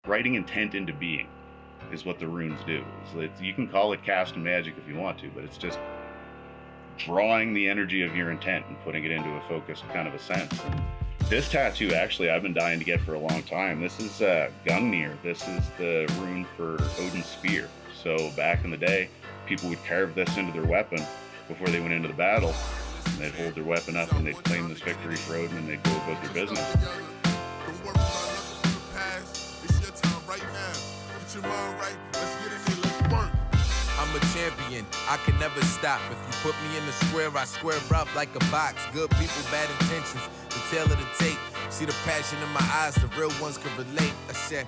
writing intent into being is what the runes do. So you can call it cast and magic if you want to, but it's just drawing the energy of your intent and putting it into a focused kind of a sense. And this tattoo, actually, I've been dying to get for a long time. This is Gungnir. This is the rune for Odin's spear. So back in the day, people would carve this into their weapon before they went into the battle. And they'd hold their weapon up and they'd claim this victory for Odin and they'd go about their business. I'm a champion, I can never stop. If you put me in the square, I square up like a box. Good people, bad intentions, the tale of the tape. See the passion in my eyes, the real ones can relate. I said,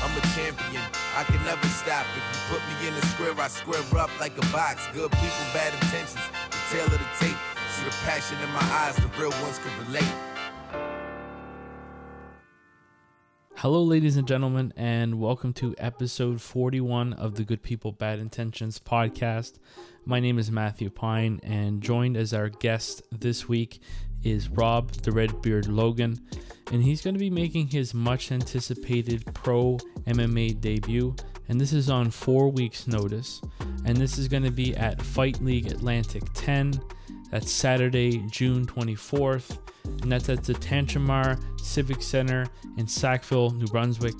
I'm a champion, I can never stop. If you put me in the square, I square up like a box. Good people, bad intentions, the tale of the tape. See the passion in my eyes, the real ones can relate. Hello, ladies and gentlemen, and welcome to episode 41 of the Good People, Bad Intentions podcast. My name is Matthew Pine, and joined as our guest this week is Rob, the Redbeard Logan, and he's going to be making his much-anticipated Pro MMA debut, and this is on 4 weeks' notice, and this is going to be at Fight League Atlantic 10. That's Saturday, June 24th. And that's at the Tantramar Civic Centre in Sackville, New Brunswick.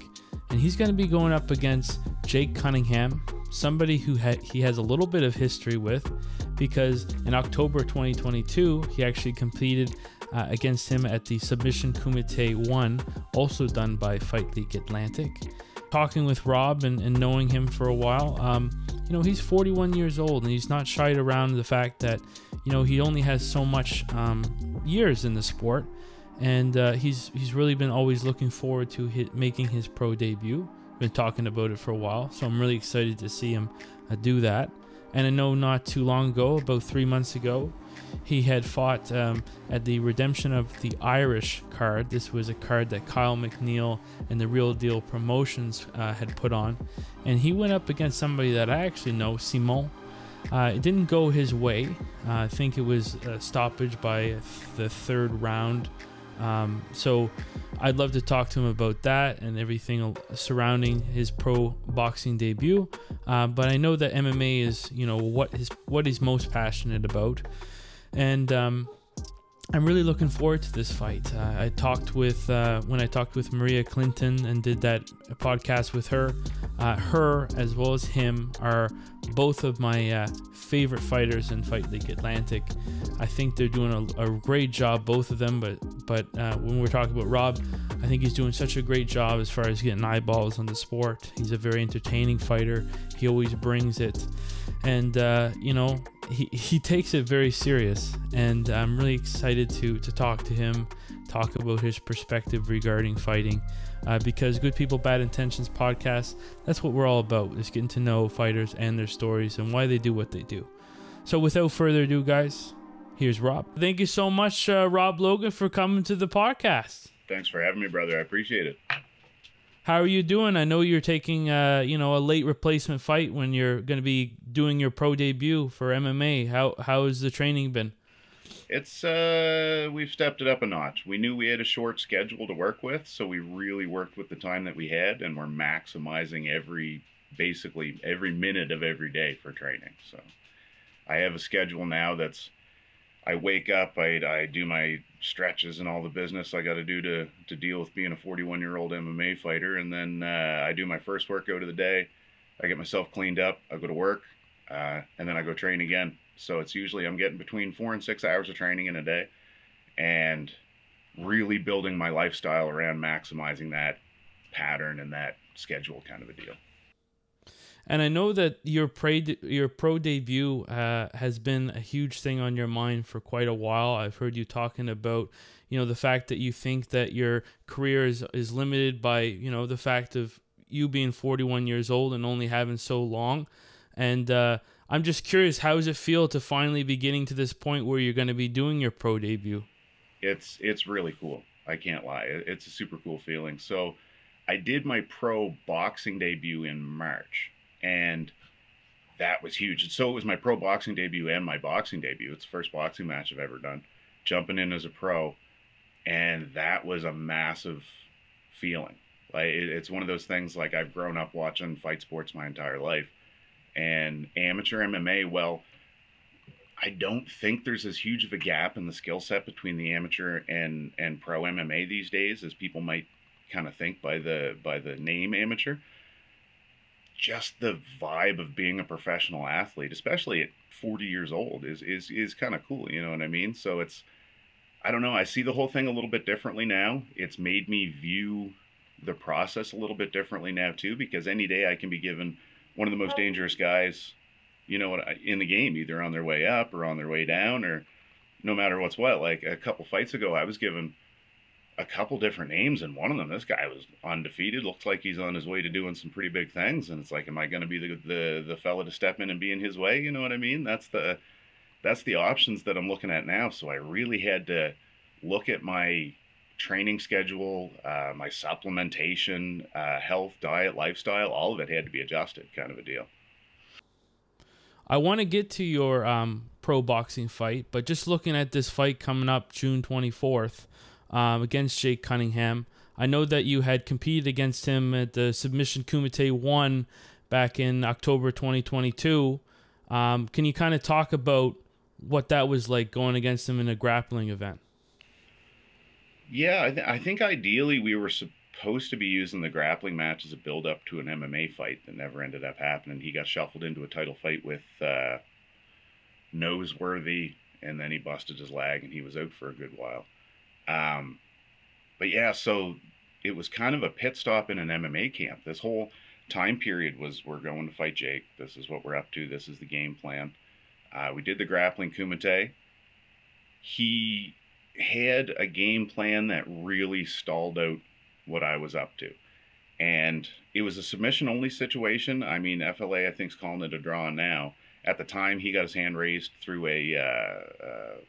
And he's going to be going up against Jake Cunningham, somebody who he has a little bit of history with, because in October 2022, he actually competed against him at the Submission Kumite 1, also done by Fight League Atlantic. Talking with Rob and knowing him for a while, he's 41 years old and he's not shied around the fact that, he only has so much years in the sport, and he's really been always looking forward to making his pro debut. Been talking about it for a while, so I'm really excited to see him do that. And I know not too long ago, about 3 months ago, he had fought at the Redemption of the Irish card. This was a card that Kyle McNeil and the Real Deal Promotions had put on, and he went up against somebody that I actually know, Simon. It didn't go his way. I think it was a stoppage by the third round. So I'd love to talk to him about that and everything surrounding his pro boxing debut. But I know that MMA is, what he's most passionate about. And I'm really looking forward to this fight. When I talked with Maria Clinton and did that podcast with her, her as well as him are both of my favorite fighters in Fight League Atlantic. I think they're doing a great job, both of them, but when we're talking about Rob, I think he's doing such a great job as far as getting eyeballs on the sport. He's a very entertaining fighter. He always brings it, and he takes it very serious, and I'm really excited to talk to him, talk about his perspective regarding fighting, because Good People, Bad Intentions podcast, that's what we're all about, is getting to know fighters and their stories and why they do what they do. So without further ado, guys, here's Rob. Thank you so much, Rob Logan, for coming to the podcast. Thanks for having me, brother. I appreciate it. How are you doing? I know you're taking, a late replacement fight when you're going to be doing your pro debut for MMA. How has the training been? It's we've stepped it up a notch. We knew we had a short schedule to work with, so we really worked with the time that we had, and we're maximizing basically every minute of every day for training. So I have a schedule now that's, I wake up, I do my stretches and all the business I got to do to deal with being a 41-year-old MMA fighter, and then I do my first workout of the day. I get myself cleaned up, I go to work, and then I go train again. So it's usually I'm getting between 4 and 6 hours of training in a day, and really building my lifestyle around maximizing that pattern and that schedule kind of a deal. And I know that your pro debut has been a huge thing on your mind for quite a while. I've heard you talking about, the fact that you think that your career is limited by, the fact of you being 41 years old and only having so long. And I'm just curious, how does it feel to finally be getting to this point where you're going to be doing your pro debut? It's really cool. I can't lie. It's a super cool feeling. So I did my pro boxing debut in March. And that was huge. So it was my pro boxing debut and my boxing debut. It's the first boxing match I've ever done, jumping in as a pro. And that was a massive feeling. Like it's one of those things. Like I've grown up watching fight sports my entire life, and amateur MMA. Well, I don't think there's as huge of a gap in the skill set between the amateur and pro MMA these days as people might kind of think by the name amateur. Just the vibe of being a professional athlete, especially at 40 years old, is kind of cool. You know what I mean? So it's, I don't know. I see the whole thing a little bit differently now. It's made me view the process a little bit differently now too, because any day I can be given one of the most dangerous guys, you know, in the game, either on their way up or on their way down, or no matter what's what. Like a couple fights ago, I was given a couple different names, and one of them, this guy was undefeated. Looks like he's on his way to doing some pretty big things, and it's like, am I going to be the fella to step in and be in his way? You know what I mean? That's the options that I'm looking at now. So I really had to look at my training schedule, my supplementation, health, diet, lifestyle. All of it had to be adjusted, kind of a deal. I want to get to your pro boxing fight, but just looking at this fight coming up June 24th against Jake Cunningham, I know that you had competed against him at the Submission Kumite 1 back in October 2022. Can you kind of talk about what that was like going against him in a grappling event? Yeah, I think ideally we were supposed to be using the grappling match as a build-up to an MMA fight that never ended up happening. He got shuffled into a title fight with Noseworthy, and then he busted his leg, and he was out for a good while. But yeah, so it was kind of a pit stop in an MMA camp. This whole time period was, we're going to fight Jake. This is what we're up to. This is the game plan. We did the grappling kumite. He had a game plan that really stalled out what I was up to. And it was a submission only situation. I mean, FLA, I think, is calling it a draw now. At the time, he got his hand raised through a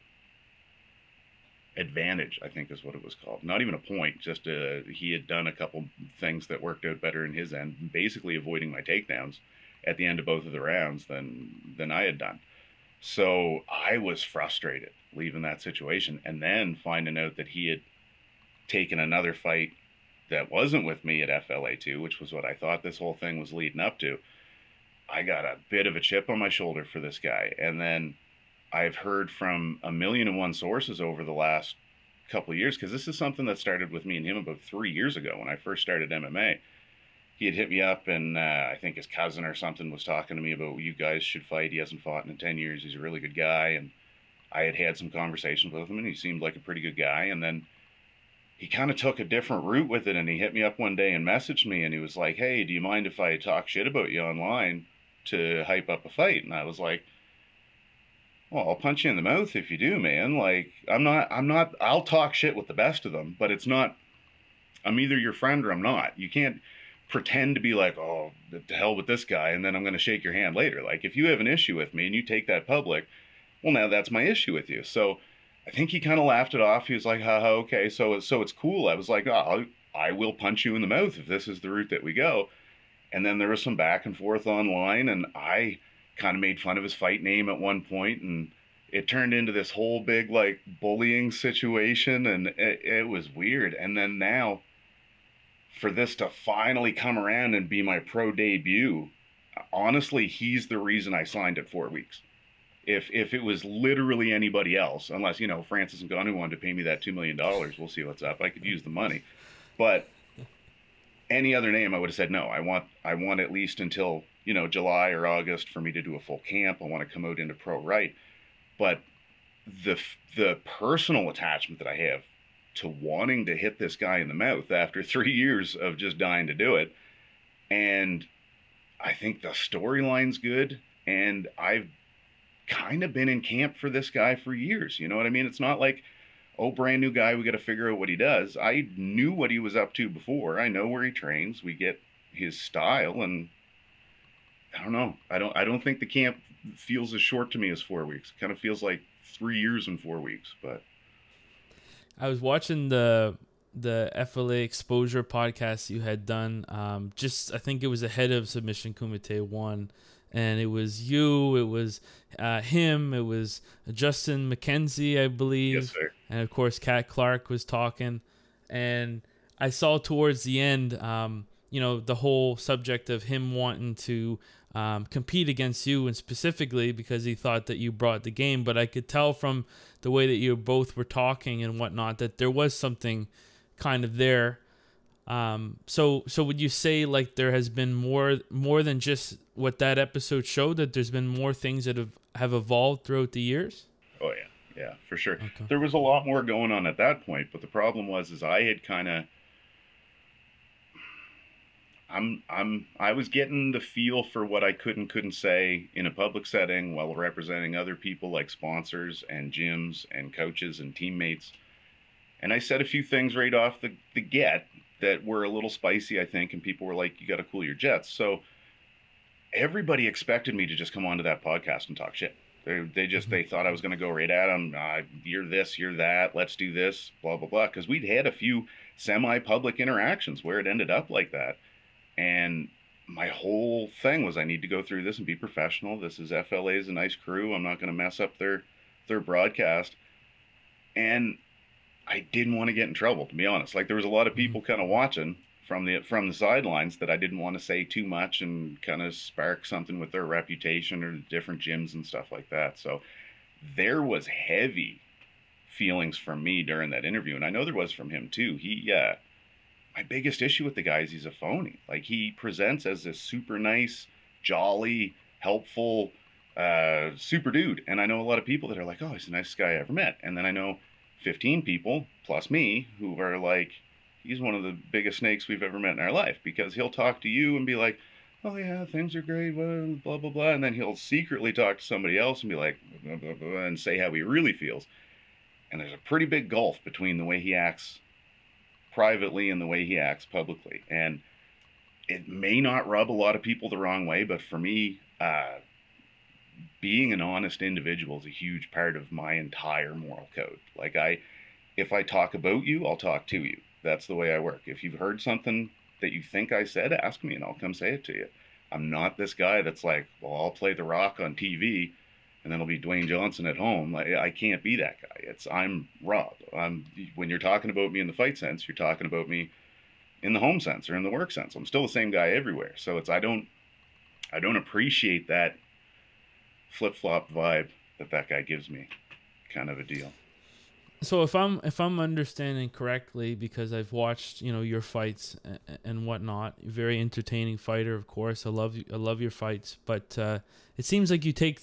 advantage, I think is what it was called. Not even a point, just he had done a couple things that worked out better in his end, basically avoiding my takedowns at the end of both of the rounds than I had done. So I was frustrated leaving that situation, and then finding out that he had taken another fight that wasn't with me at FLA2, which was what I thought this whole thing was leading up to. I got a bit of a chip on my shoulder for this guy. And then I've heard from 1,000,001 sources over the last couple of years, because this is something that started with me and him about 3 years ago when I first started MMA. He had hit me up, and I think his cousin or something was talking to me about, well, you guys should fight. He hasn't fought in 10 years. He's a really good guy. And I had some conversations with him, and he seemed like a pretty good guy. And then he kind of took a different route with it, and he hit me up one day and messaged me, and he was like, hey, do you mind if I talk shit about you online to hype up a fight? And I was like, well, I'll punch you in the mouth if you do, man. Like, I'll talk shit with the best of them, but it's not, I'm either your friend or I'm not. You can't pretend to be like, oh, the hell with this guy, and then I'm going to shake your hand later. Like, if you have an issue with me and you take that public, well, now that's my issue with you. So I think he kind of laughed it off. He was like, haha, okay, so it's cool. I was like, oh, I will punch you in the mouth if this is the route that we go. And then there was some back and forth online, and I kind of made fun of his fight name at one point, and it turned into this whole big, like, bullying situation, and it was weird. And then now, for this to finally come around and be my pro debut, honestly, he's the reason I signed at 4 weeks. If it was literally anybody else, unless, you know, Francis Ngannou wanted to pay me that $2 million, we'll see what's up. I could use the money. But any other name, I would have said, no, I want at least until, you know, July or August for me to do a full camp. I want to come out into pro right. But the personal attachment that I have to wanting to hit this guy in the mouth after 3 years of just dying to do it, and I think the storyline's good, and I've kind of been in camp for this guy for years. You know what I mean? It's not like, oh, brand new guy, we got to figure out what he does. I knew what he was up to before. I know where he trains. We get his style, and I don't know. I don't think the camp feels as short to me as 4 weeks. It kind of feels like 3 years and 4 weeks. But I was watching the FLA Exposure podcast you had done. I think it was ahead of Submission Kumite 1. And it was you, it was him, it was Justin McKenzie, I believe. Yes, sir. And, of course, Kat Clark was talking. And I saw towards the end, you know, the whole subject of him wanting to compete against you, and specifically because he thought that you brought the game. But I could tell from the way that you both were talking and whatnot that there was something kind of there. So would you say like there has been more than just what that episode showed, that there's been more things that have evolved throughout the years? Oh yeah. Yeah, for sure. Okay. There was a lot more going on at that point, but the problem was I had kind of I was getting the feel for what I could and couldn't say in a public setting while representing other people like sponsors and gyms and coaches and teammates. And I said a few things right off the get that were a little spicy, I think, and people were like, you got to cool your jets. So everybody expected me to just come onto that podcast and talk shit. They thought I was going to go right at them. You're this, you're that. Let's do this, blah, blah, blah. Because we'd had a few semi-public interactions where it ended up like that. And my whole thing was I need to go through this and be professional. This is FLA's a nice crew. I'm not going to mess up their broadcast. And I didn't want to get in trouble, to be honest. Like there was a lot of people kind of watching from the sidelines that I didn't want to say too much and kind of spark something with their reputation or the different gyms and stuff like that. So there was heavy feelings from me during that interview, and I know there was from him too. My biggest issue with the guy is he's a phony. Like he presents as this super nice, jolly, helpful, super dude, and I know a lot of people that are like, oh, he's the nicest guy I ever met, and then I know 15 people plus me who are like, he's one of the biggest snakes we've ever met in our life, because he'll talk to you and be like, oh yeah, things are great, blah, blah, blah. And then he'll secretly talk to somebody else and be like, blah, blah, blah, and say how he really feels. And there's a pretty big gulf between the way he acts privately and the way he acts publicly. And it may not rub a lot of people the wrong way, but for me, being an honest individual is a huge part of my entire moral code. Like if I talk about you, I'll talk to you. That's the way I work. If you've heard something that you think I said, ask me and I'll come say it to you. I'm not this guy that's like, well, I'll play The Rock on TV and then it'll be Dwayne Johnson at home. I can't be that guy. I'm Rob. When you're talking about me in the fight sense, you're talking about me in the home sense or in the work sense. I'm still the same guy everywhere. So I don't appreciate that flip-flop vibe that guy gives me, kind of a deal. So if I'm understanding correctly, because I've watched, you know, your fights and whatnot, very entertaining fighter, of course. I love your fights, but it seems like you take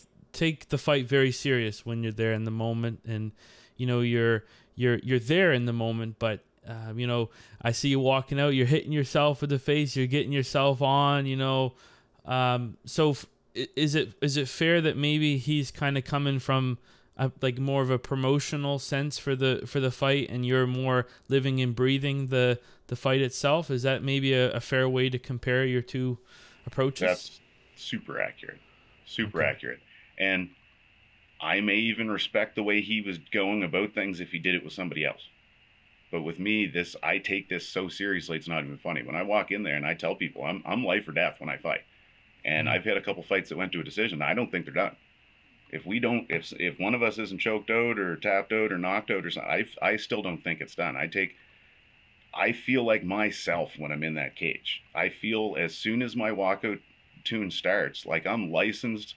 the fight very serious when you're there in the moment, and you know you're there in the moment. But you know, I see you walking out, you're hitting yourself with the face, you're getting yourself on, you know. So is it fair that maybe he's kind of coming from like more of a promotional sense for the fight, and you're more living and breathing the fight itself? Is that maybe a fair way to compare your two approaches? That's super accurate. Super accurate. And I may even respect the way he was going about things if he did it with somebody else. But with me, I take this so seriously, it's not even funny. When I walk in there and I tell people I'm life or death when I fight. And I've had a couple fights that went to a decision. I don't think they're done. If one of us isn't choked out or tapped out or knocked out or something, I still don't think it's done. I feel like myself when I'm in that cage. I feel as soon as my walkout tune starts, like I'm licensed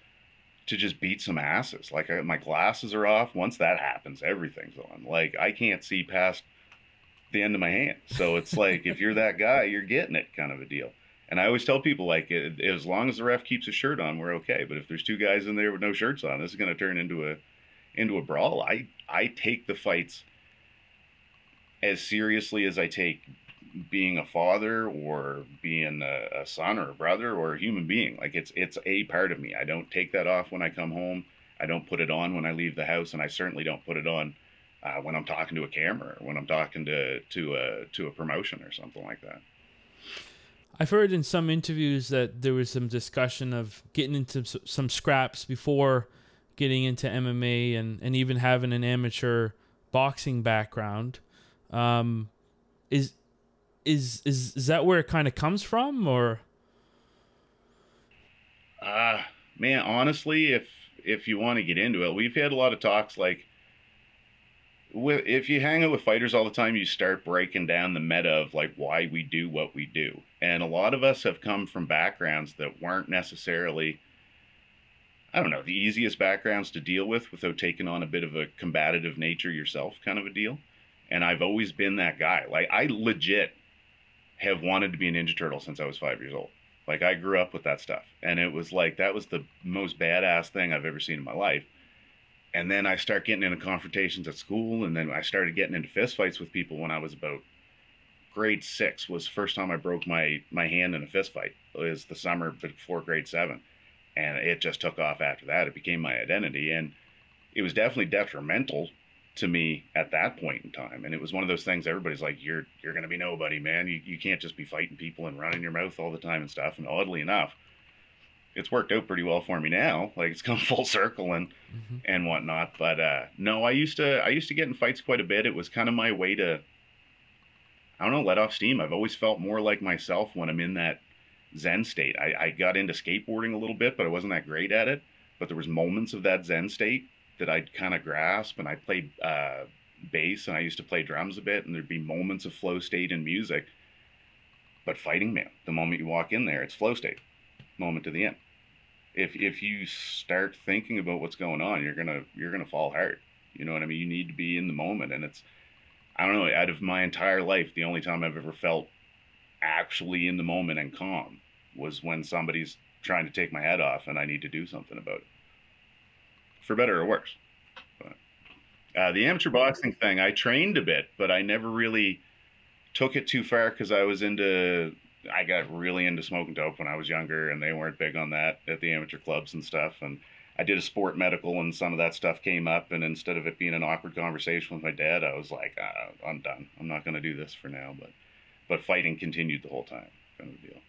to just beat some asses. Like my glasses are off. Once that happens, everything's on. Like I can't see past the end of my hand. So it's like, if you're that guy, you're getting it, kind of a deal. And I always tell people, like, as long as the ref keeps his shirt on, we're okay. But if there's two guys in there with no shirts on, this is going to turn into a brawl. I take the fights as seriously as I take being a father or being a son or a brother or a human being. Like it's a part of me. I don't take that off when I come home. I don't put it on when I leave the house, and I certainly don't put it on when I'm talking to a camera or when I'm talking to a promotion or something like that. I've heard in some interviews that there was some discussion of getting into some scraps before getting into MMA and even having an amateur boxing background. Is that where it kind of comes from, or? Man, honestly, if you want to get into it, we've had a lot of talks. Like if you hang out with fighters all the time, you start breaking down the meta of like why we do what we do. And a lot of us have come from backgrounds that weren't necessarily, I don't know, the easiest backgrounds to deal with without taking on a bit of a combative nature yourself, kind of a deal. And I've always been that guy. Like, I legit have wanted to be a Ninja Turtle since I was 5 years old. Like, I grew up with that stuff. And it was like, that was the most badass thing I've ever seen in my life. And then I start getting into confrontations at school. And then I started getting into fist fights with people when I was about grade 6 was the first time I broke my hand in a fist fight. It was the summer before grade 7. And it just took off after that. It became my identity. And it was definitely detrimental to me at that point in time. And it was one of those things everybody's like, you're going to be nobody, man. You can't just be fighting people and running your mouth all the time and stuff. And oddly enough, it's worked out pretty well for me now. Like, it's come full circle and whatnot. But no, I used to get in fights quite a bit. It was kind of my way to, I don't know, let off steam. I've always felt more like myself when I'm in that Zen state. I got into skateboarding a little bit, but I wasn't that great at it. But there was moments of that Zen state that I'd kind of grasp, and I played bass, and I used to play drums a bit, and there'd be moments of flow state in music. But fighting, man, the moment you walk in there, it's flow state, moment to the end. If you start thinking about what's going on, you're gonna fall hard. You know what I mean? You need to be in the moment, and it's, I don't know, out of my entire life, the only time I've ever felt actually in the moment and calm was when somebody's trying to take my head off and I need to do something about it. For better or worse. But, the amateur boxing thing, I trained a bit, but I never really took it too far because I got really into smoking dope when I was younger, and they weren't big on that at the amateur clubs and stuff. And I did a sport medical, and some of that stuff came up, and instead of it being an awkward conversation with my dad, I was like, I'm done. I'm not going to do this for now. But fighting continued the whole time, kind of deal.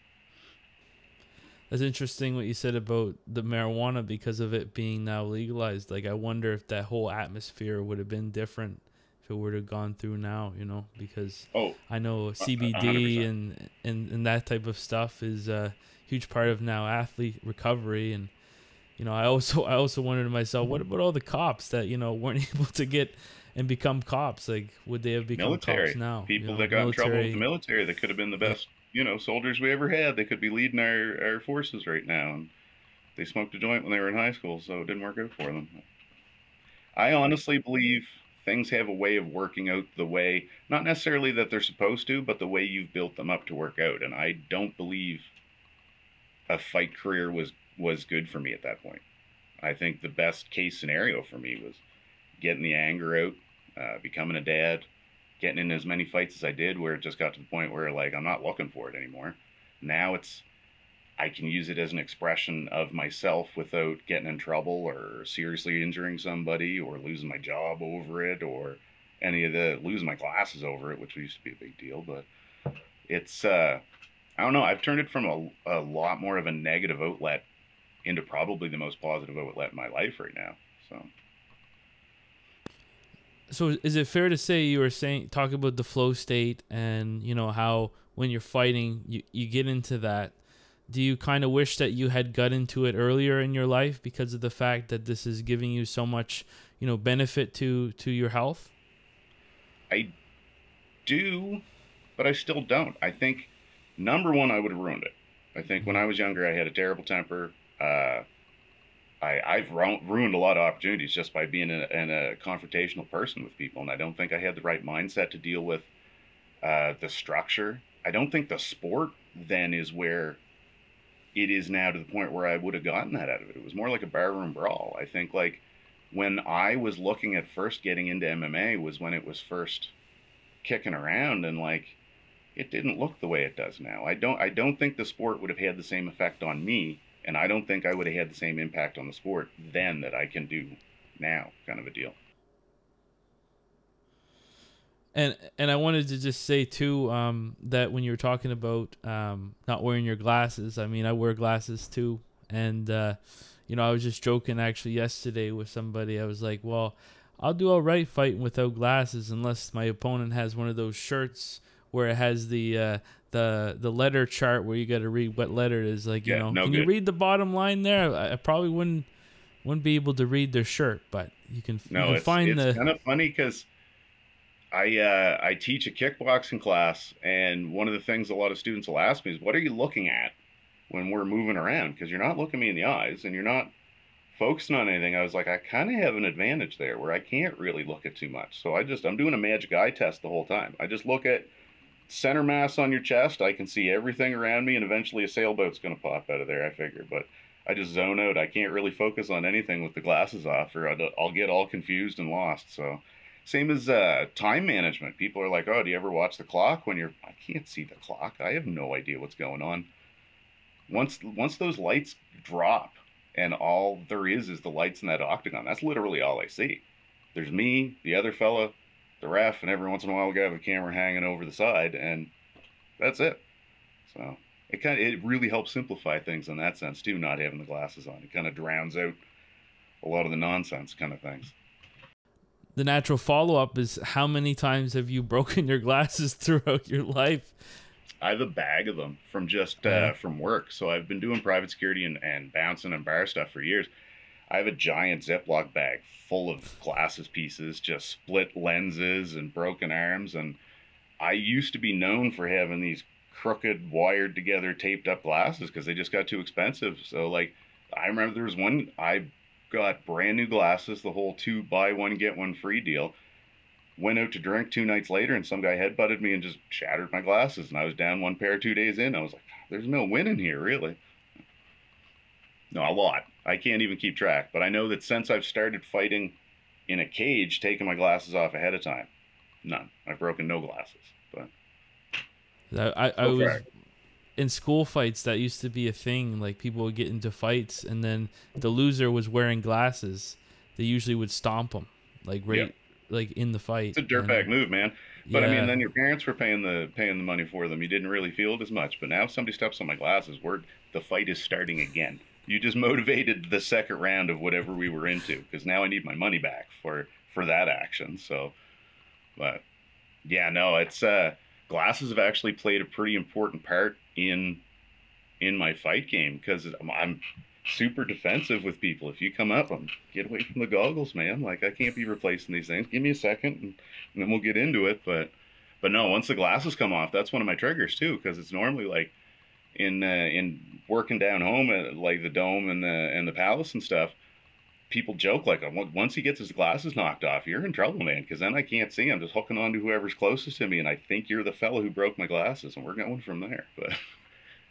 That's interesting what you said about the marijuana because of it being now legalized. Like, I wonder if that whole atmosphere would have been different if it were to have gone through now, you know, because I know CBD 100%. and that type of stuff is a huge part of now athlete recovery. And, you know, I also wondered to myself, what about all the cops that, you know, weren't able to get and become cops? Like, would they have become military cops now? People, you know, that got in trouble with the military that could have been the best, you know, soldiers we ever had. They could be leading our forces right now. And they smoked a joint when they were in high school, so it didn't work out for them. I honestly believe things have a way of working out the way, not necessarily that they're supposed to, but the way you've built them up to work out. And I don't believe a fight career was good for me at that point. I think the best case scenario for me was getting the anger out, becoming a dad, getting in as many fights as I did, where it just got to the point where, like, I'm not looking for it anymore. Now I can use it as an expression of myself without getting in trouble or seriously injuring somebody or losing my job over it or losing my glasses over it, which used to be a big deal. But it's, I don't know, I've turned it from a lot more of a negative outlet into probably the most positive outlet in my life right now. So is it fair to say you were talking about the flow state and, you know, how when you're fighting, you get into that? Do you kind of wish that you had got into it earlier in your life because of the fact that this is giving you so much, you know, benefit to your health? I do, but I still don't. I think, number one, I would have ruined it. I think when I was younger, I had a terrible temper. I've ruined a lot of opportunities just by being a confrontational person with people, and I don't think I had the right mindset to deal with the structure. I don't think the sport then is where it is now, to the point where I would have gotten that out of it. It was more like a barroom brawl. I think, like, when I was looking at first getting into MMA was when it was first kicking around, and, like, it didn't look the way it does now. I don't think the sport would have had the same effect on me, and I don't think I would have had the same impact on the sport then that I can do now, kind of a deal. And I wanted to just say too, that when you were talking about not wearing your glasses, I mean, I wear glasses too, and you know, I was just joking actually yesterday with somebody. I was like, well, I'll do all right fighting without glasses unless my opponent has one of those shirts where it has the letter chart where you got to read what letter it is. Like, you know, can you read the bottom line there? I probably wouldn't be able to read their shirt, but you can. No, it's kind of funny because I teach a kickboxing class, and one of the things a lot of students will ask me is, "What are you looking at when we're moving around? Because you're not looking me in the eyes, and you're not focusing on anything." I was like, I kind of have an advantage there where I can't really look at too much. So I'm doing a magic eye test the whole time. I just look at center mass on your chest. I can see everything around me, and eventually a sailboat's going to pop out of there, I figure. But I just zone out. I can't really focus on anything with the glasses off, or I'll get all confused and lost. So, same as time management. People are like, "Oh, do you ever watch the clock?" When I can't see the clock. I have no idea what's going on. Once those lights drop, and all there is the lights in that octagon. That's literally all I see. There's me, the other fella, the ref, and every once in a while, a guy with a camera hanging over the side, and that's it. So it really helps simplify things in that sense too. Not having the glasses on, it kind of drowns out a lot of the nonsense kind of things. The natural follow-up is, how many times have you broken your glasses throughout your life? I have a bag of them from from work. So I've been doing private security and bouncing and bar stuff for years. I have a giant Ziploc bag full of glasses pieces, just split lenses and broken arms. And I used to be known for having these crooked, wired together, taped up glasses because they just got too expensive. So like, I remember there was one, I got brand new glasses, the whole 2 buy 1 get 1 free deal. Went out to drink 2 nights later, and some guy headbutted me and just shattered my glasses. And I was down 1 pair 2 days in. I was like, there's no winning here, really. No, a lot. I can't even keep track. But I know that since I've started fighting in a cage, taking my glasses off ahead of time, none. I've broken no glasses. But I was in school fights. That used to be a thing. Like, people would get into fights, and then the loser was wearing glasses. They usually would stomp them, like like in the fight. It's a dirtbag move, man. But yeah. I mean, then your parents were paying the money for them. You didn't really feel it as much. But now if somebody steps on my glasses, the fight is starting again. You just motivated the second round of whatever we were into, because now I need my money back for that action. So, but yeah, no, it's glasses have actually played a pretty important part in my fight game, because I'm super defensive with people. If you come up, get away from the goggles, man. Like, I can't be replacing these things. Give me a second, and then we'll get into it. But no, once the glasses come off, that's one of my triggers too, because it's normally like in working down home at like the Dome and the Palace and stuff. People joke like, once he gets his glasses knocked off, you're in trouble, man, because then I can't see. I'm just hooking on to whoever's closest to me, and I think you're the fellow who broke my glasses, and we're going from there. But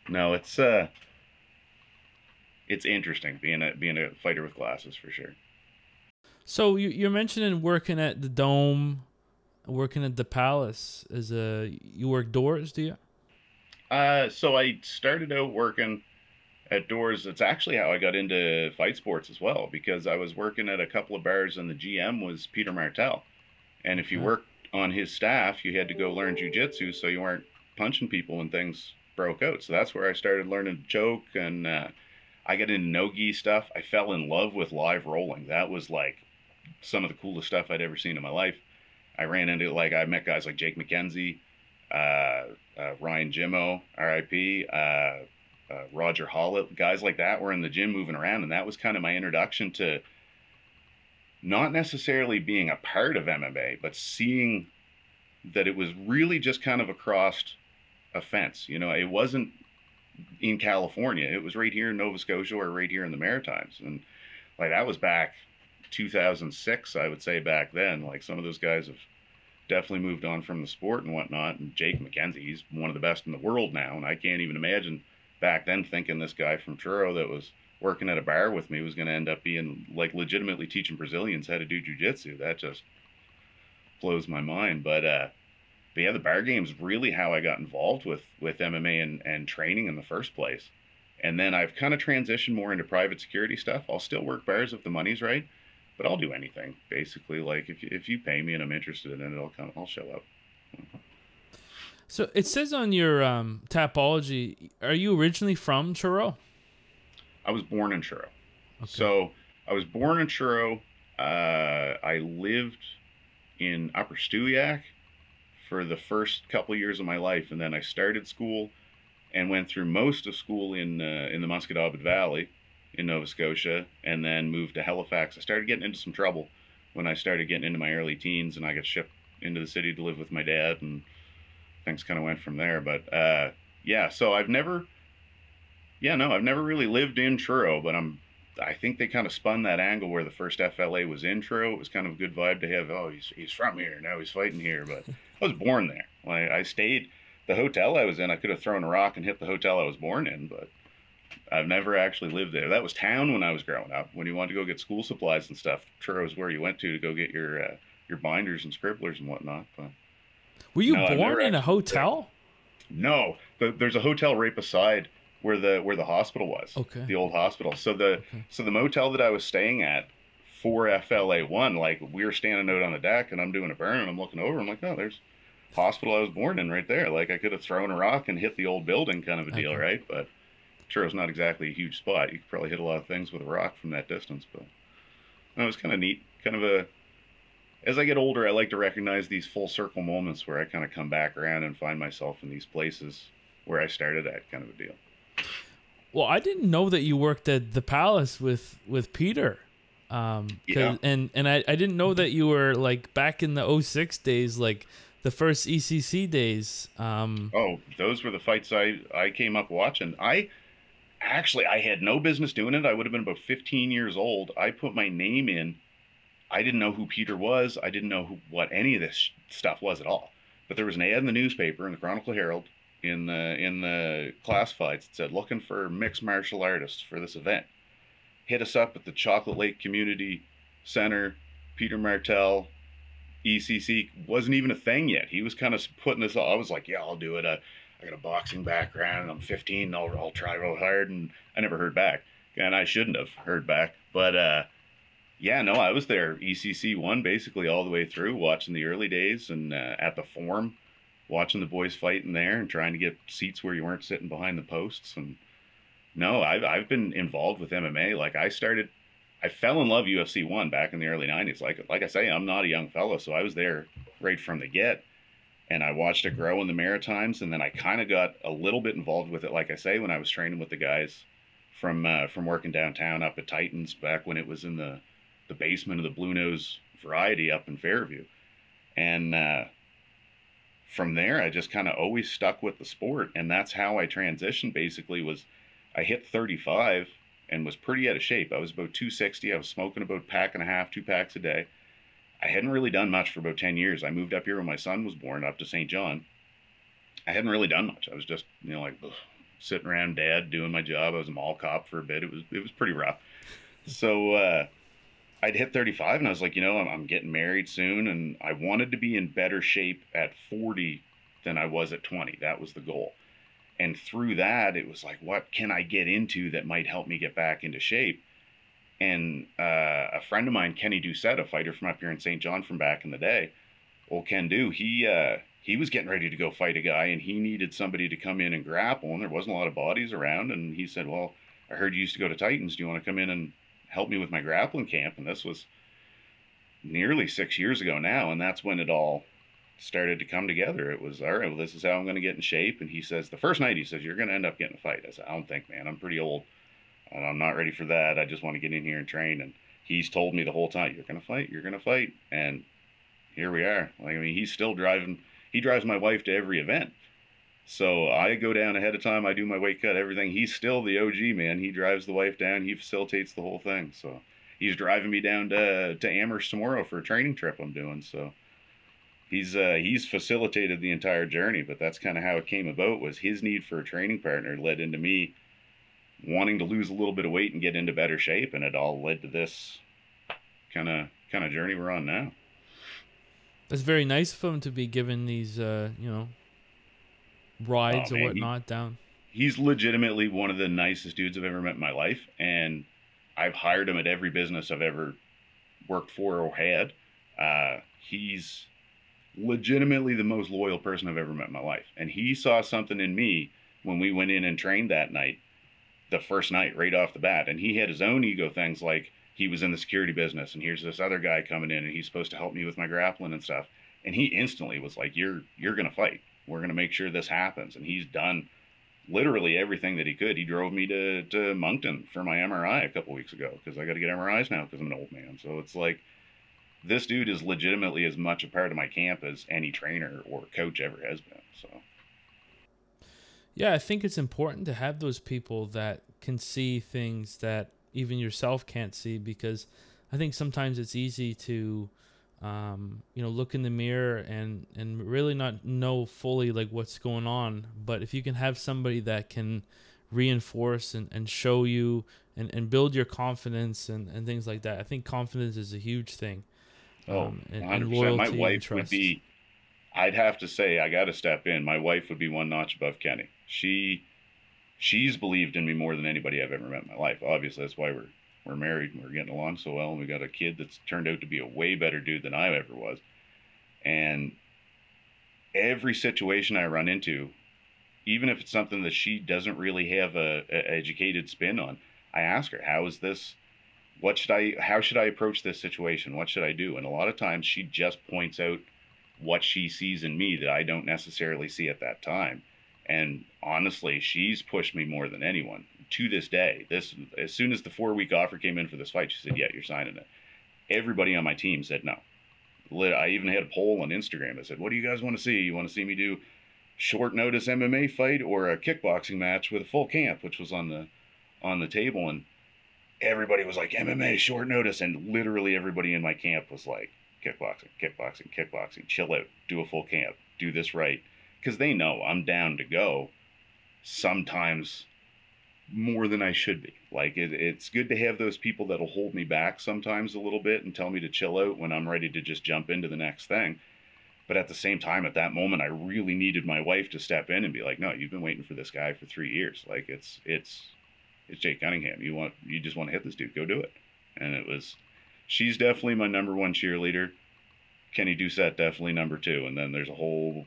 no, it's interesting being a fighter with glasses, for sure. So you're mentioning working at the Dome, working at the Palace. You work doors, do you? So I started out working at doors. It's actually how I got into fight sports as well, because I was working at a couple of bars, and the GM was Peter Martell. And if you worked on his staff, you had to go learn Jiu-Jitsu, so you weren't punching people when things broke out. So that's where I started learning to choke, and I got into no-gi stuff. I fell in love with live rolling. That was like some of the coolest stuff I'd ever seen in my life. I met guys like Jake McKenzie, Ryan Jimmo, RIP, Roger Hollett, guys like that were in the gym moving around, and that was kind of my introduction to not necessarily being a part of MMA, but seeing that it was really just kind of across a fence. You know, it wasn't in California. It was right here in Nova Scotia, or right here in the Maritimes. And like, that was back 2006, I would say, back then. Like, some of those guys have definitely moved on from the sport and whatnot. And Jake McKenzie, he's one of the best in the world now. And I can't even imagine back then thinking this guy from Truro that was working at a bar with me was going to end up being like legitimately teaching Brazilians how to do jiu-jitsu. That just blows my mind. But yeah, the bar game's really how I got involved with MMA and training in the first place. And then I've kind of transitioned more into private security stuff. I'll still work bars if the money's right, but I'll do anything, basically. Like, if you pay me and I'm interested in it, I'll show up. So it says on your Tapology, are you originally from Truro? I was born in Truro. Okay. So I was born in Truro. I lived in Upper Stewiacke for the first couple of years of my life, and then I started school and went through most of school in the Musquodoboit Valley in Nova Scotia, and then moved to Halifax. I started getting into some trouble when I started getting into my early teens, and I got shipped into the city to live with my dad, and things kind of went from there. But yeah, so I've never really lived in Truro, but I think they kind of spun that angle where the first FLA was in Truro. It was kind of a good vibe to have. Oh, he's from here, now he's fighting here. But I was born there. Like, I stayed. The hotel I was in, I could have thrown a rock and hit the hotel I was born in, but I've never actually lived there. That was town when I was growing up. When you wanted to go get school supplies and stuff, Truro is where you went to go get your binders and scribblers and whatnot. But were you born in a hotel? No, there's a hotel right beside where the hospital was. Okay. The old hospital. So the motel that I was staying at for FLA1, like, we were standing out on the deck and I'm doing a burn and I'm looking over. I'm like, oh, there's hospital I was born in right there. Like, I could have thrown a rock and hit the old building, kind of a deal, right? But Truro's not exactly a huge spot. You could probably hit a lot of things with a rock from that distance. But it was kind of neat. As I get older, I like to recognize these full circle moments where I kind of come back around and find myself in these places where I started at, kind of a deal. Well, I didn't know that you worked at the Palace with Peter. Yeah. And I didn't know that you were, like, back in the 06 days, like the first ECC days. Oh, those were the fights I came up watching. I had no business doing it. I would have been about 15 years old. I put my name in. I didn't know who Peter was. I didn't know what any of this stuff was at all. But there was an ad in the newspaper, in the Chronicle Herald, in the classifieds. It said, looking for mixed martial artists for this event. Hit us up at the Chocolate Lake Community Center. Peter Martell, ECC wasn't even a thing yet. He was kind of putting this all. I was like, yeah, I'll do it. I got a boxing background, and I'm 15, and I'll try real hard. And I never heard back. And I shouldn't have heard back. But yeah, no, I was there ECC 1 basically all the way through, watching the early days, and at the Forum, watching the boys fighting there and trying to get seats where you weren't sitting behind the posts. And no, I've been involved with MMA. Like, I fell in love UFC 1 back in the early 90s. Like I say, I'm not a young fellow, so I was there right from the get. And I watched it grow in the Maritimes, and then I kind of got a little bit involved with it, like I say, when I was training with the guys from working downtown up at Titans back when it was in the basement of the Blue Nose Variety up in Fairview. And from there, I just kind of always stuck with the sport, and that's how I transitioned. Basically, was I hit 35 and was pretty out of shape. I was about 260. I was smoking about a pack and a half, 2 packs a day. I hadn't really done much for about 10 years. I moved up here when my son was born, up to St. John. I hadn't really done much. I was just, like, sitting around dad doing my job. I was a mall cop for a bit. It was pretty rough. So I'd hit 35 and I was like, I'm getting married soon, and I wanted to be in better shape at 40 than I was at 20. That was the goal. And through that, it was like, what can I get into that might help me get back into shape? And a friend of mine, Kenny Doucette, a fighter from up here in St. John from back in the day, old Ken Do, he was getting ready to go fight a guy, and he needed somebody to come in and grapple, and there wasn't a lot of bodies around. And he said, well, I heard you used to go to Titans. Do you want to come in and help me with my grappling camp? And this was nearly 6 years ago now, and that's when it all started to come together. It was, all right, well, this is how I'm going to get in shape. And he says, the first night, he says, you're going to end up getting a fight. I said, I don't think, man, I'm pretty old, and I'm not ready for that. I just want to get in here and train. And he's told me the whole time, you're going to fight. And here we are. Like, I mean, he's still driving. He drives my wife to every event. So I go down ahead of time. I do my weight cut, everything. He's still the OG, man. He drives the wife down. He facilitates the whole thing. So he's driving me down to Amherst tomorrow for a training trip I'm doing. So he's facilitated the entire journey. But that's kind of how it came about, was his need for a training partner led into me wanting to lose a little bit of weight and get into better shape, and it all led to this kind of journey we're on now. It's very nice of him to be given these rides or whatnot down. He's legitimately one of the nicest dudes I've ever met in my life, and I've hired him at every business I've ever worked for or had. He's legitimately the most loyal person I've ever met in my life, and he saw something in me when we went in and trained that night, the first night, right off the bat. And he had his own ego things, like he was in the security business, and here's this other guy coming in, and he's supposed to help me with my grappling and stuff. And he instantly was like, you're going to fight. We're going to make sure this happens. And he's done literally everything that he could. He drove me to Moncton for my MRI a couple weeks ago, because I got to get MRIs now because I'm an old man. So it's like, this dude is legitimately as much a part of my camp as any trainer or coach ever has been. So yeah, I think it's important to have those people that can see things that even yourself can't see, because I think sometimes it's easy to look in the mirror and really not know fully like what's going on. But if you can have somebody that can reinforce and show you and build your confidence and things like that, I think confidence is a huge thing. And 100%. loyalty My and wife trust. would be, I'd have to say, I got to step in. My wife would be one notch above Kenny. She's believed in me more than anybody I've ever met in my life. Obviously, that's why we're married and we're getting along so well, and we got a kid that's turned out to be a way better dude than I ever was. And every situation I run into, even if it's something that she doesn't really have a educated spin on, I ask her, how should I approach this situation? What should I do? And a lot of times she just points out what she sees in me that I don't necessarily see at that time. And honestly, she's pushed me more than anyone to this day. As soon as the 4-week offer came in for this fight, she said, yeah, you're signing it. Everybody on my team said no. I even had a poll on Instagram that said, what do you guys want to see? You want to see me do short notice MMA fight or a kickboxing match with a full camp, which was on the table? And everybody was like, MMA, short notice. And literally everybody in my camp was like, kickboxing, chill out, do a full camp, do this right. Because they know I'm down to go, sometimes more than I should be. Like, it's good to have those people that'll hold me back sometimes a little bit and tell me to chill out when I'm ready to just jump into the next thing. But at the same time, at that moment, I really needed my wife to step in and be like, no, you've been waiting for this guy for 3 years. Like, it's Jake Cunningham. You just want to hit this dude, go do it. And she's definitely my number one cheerleader. Kenny Doucette definitely number 2, and then there's a whole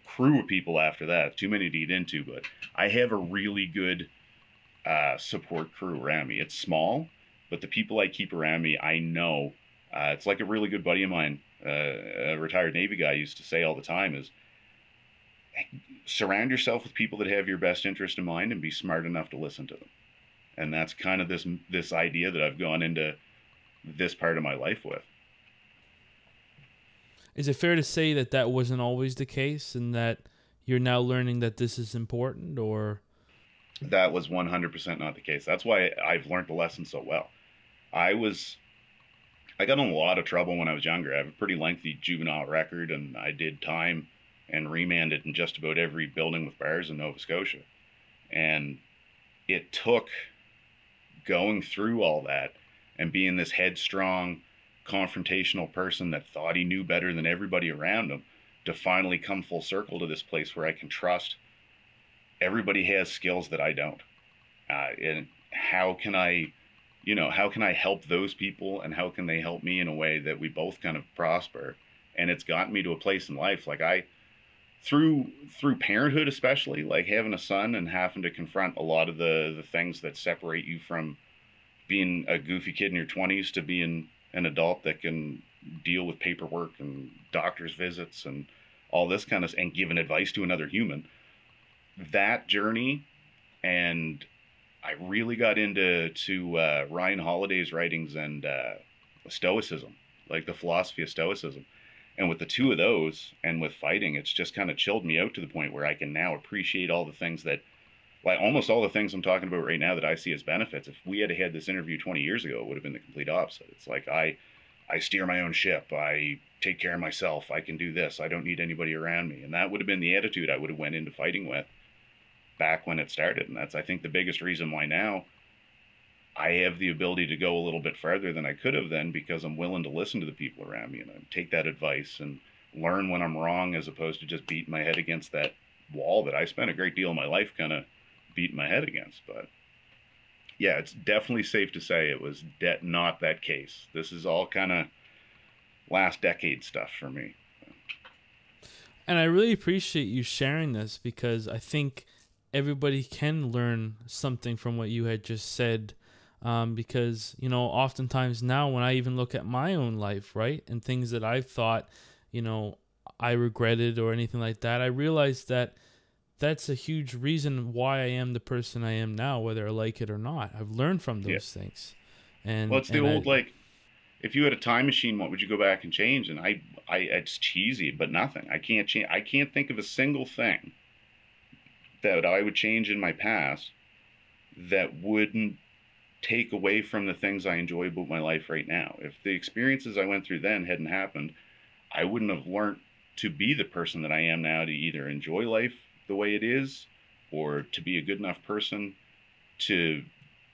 crew of people after that. Too many to get into, but I have a really good support crew around me. It's small, but the people I keep around me, I know. It's like a really good buddy of mine, a retired Navy guy, used to say all the time, is surround yourself with people that have your best interest in mind and be smart enough to listen to them. And that's kind of this idea that I've gone into this part of my life with. Is it fair to say that wasn't always the case, and that you're now learning that this is important, or? That was 100% not the case. That's why I've learned the lesson so well. I got in a lot of trouble when I was younger. I have a pretty lengthy juvenile record, and I did time and remanded in just about every building with bars in Nova Scotia. And it took going through all that and being this headstrong, confrontational person that thought he knew better than everybody around him to finally come full circle to this place where I can trust everybody has skills that I don't. And how can I help those people, and how can they help me in a way that we both kind of prosper? And it's gotten me to a place in life, like through parenthood, especially, like having a son and having to confront a lot of the things that separate you from being a goofy kid in your 20s to being an adult that can deal with paperwork and doctor's visits and all this kind of, and giving advice to another human. That journey, and I really got into Ryan Holiday's writings and Stoicism, like the philosophy of Stoicism. And with the two of those, and with fighting, it's just kind of chilled me out to the point where I can now appreciate all the things that, like almost all the things I'm talking about right now that I see as benefits. If we had had this interview 20 years ago, it would have been the complete opposite. It's like I steer my own ship. I take care of myself. I can do this. I don't need anybody around me. And that would have been the attitude I would have went into fighting with back when it started. And that's, I think, the biggest reason why now I have the ability to go a little bit farther than I could have then, because I'm willing to listen to the people around me and take that advice and learn when I'm wrong, as opposed to just beating my head against that wall that I spent a great deal of my life kind of beating my head against. But yeah, it's definitely safe to say it was not that case. This is all kind of last decade stuff for me. And I really appreciate you sharing this, because I think everybody can learn something from what you had just said. Because, oftentimes now when I even look at my own life, right, and things that I've thought, I regretted or anything like that, I realized that that's a huge reason why I am the person I am now, whether I like it or not. I've learned from those things. And well, it's the old, if you had a time machine, what would you go back and change? And it's cheesy, but nothing. I can't change. I can't think of a single thing that I would change in my past that wouldn't take away from the things I enjoy about my life right now. If the experiences I went through then hadn't happened, I wouldn't have learned to be the person that I am now, to either enjoy life the way it is, or to be a good enough person to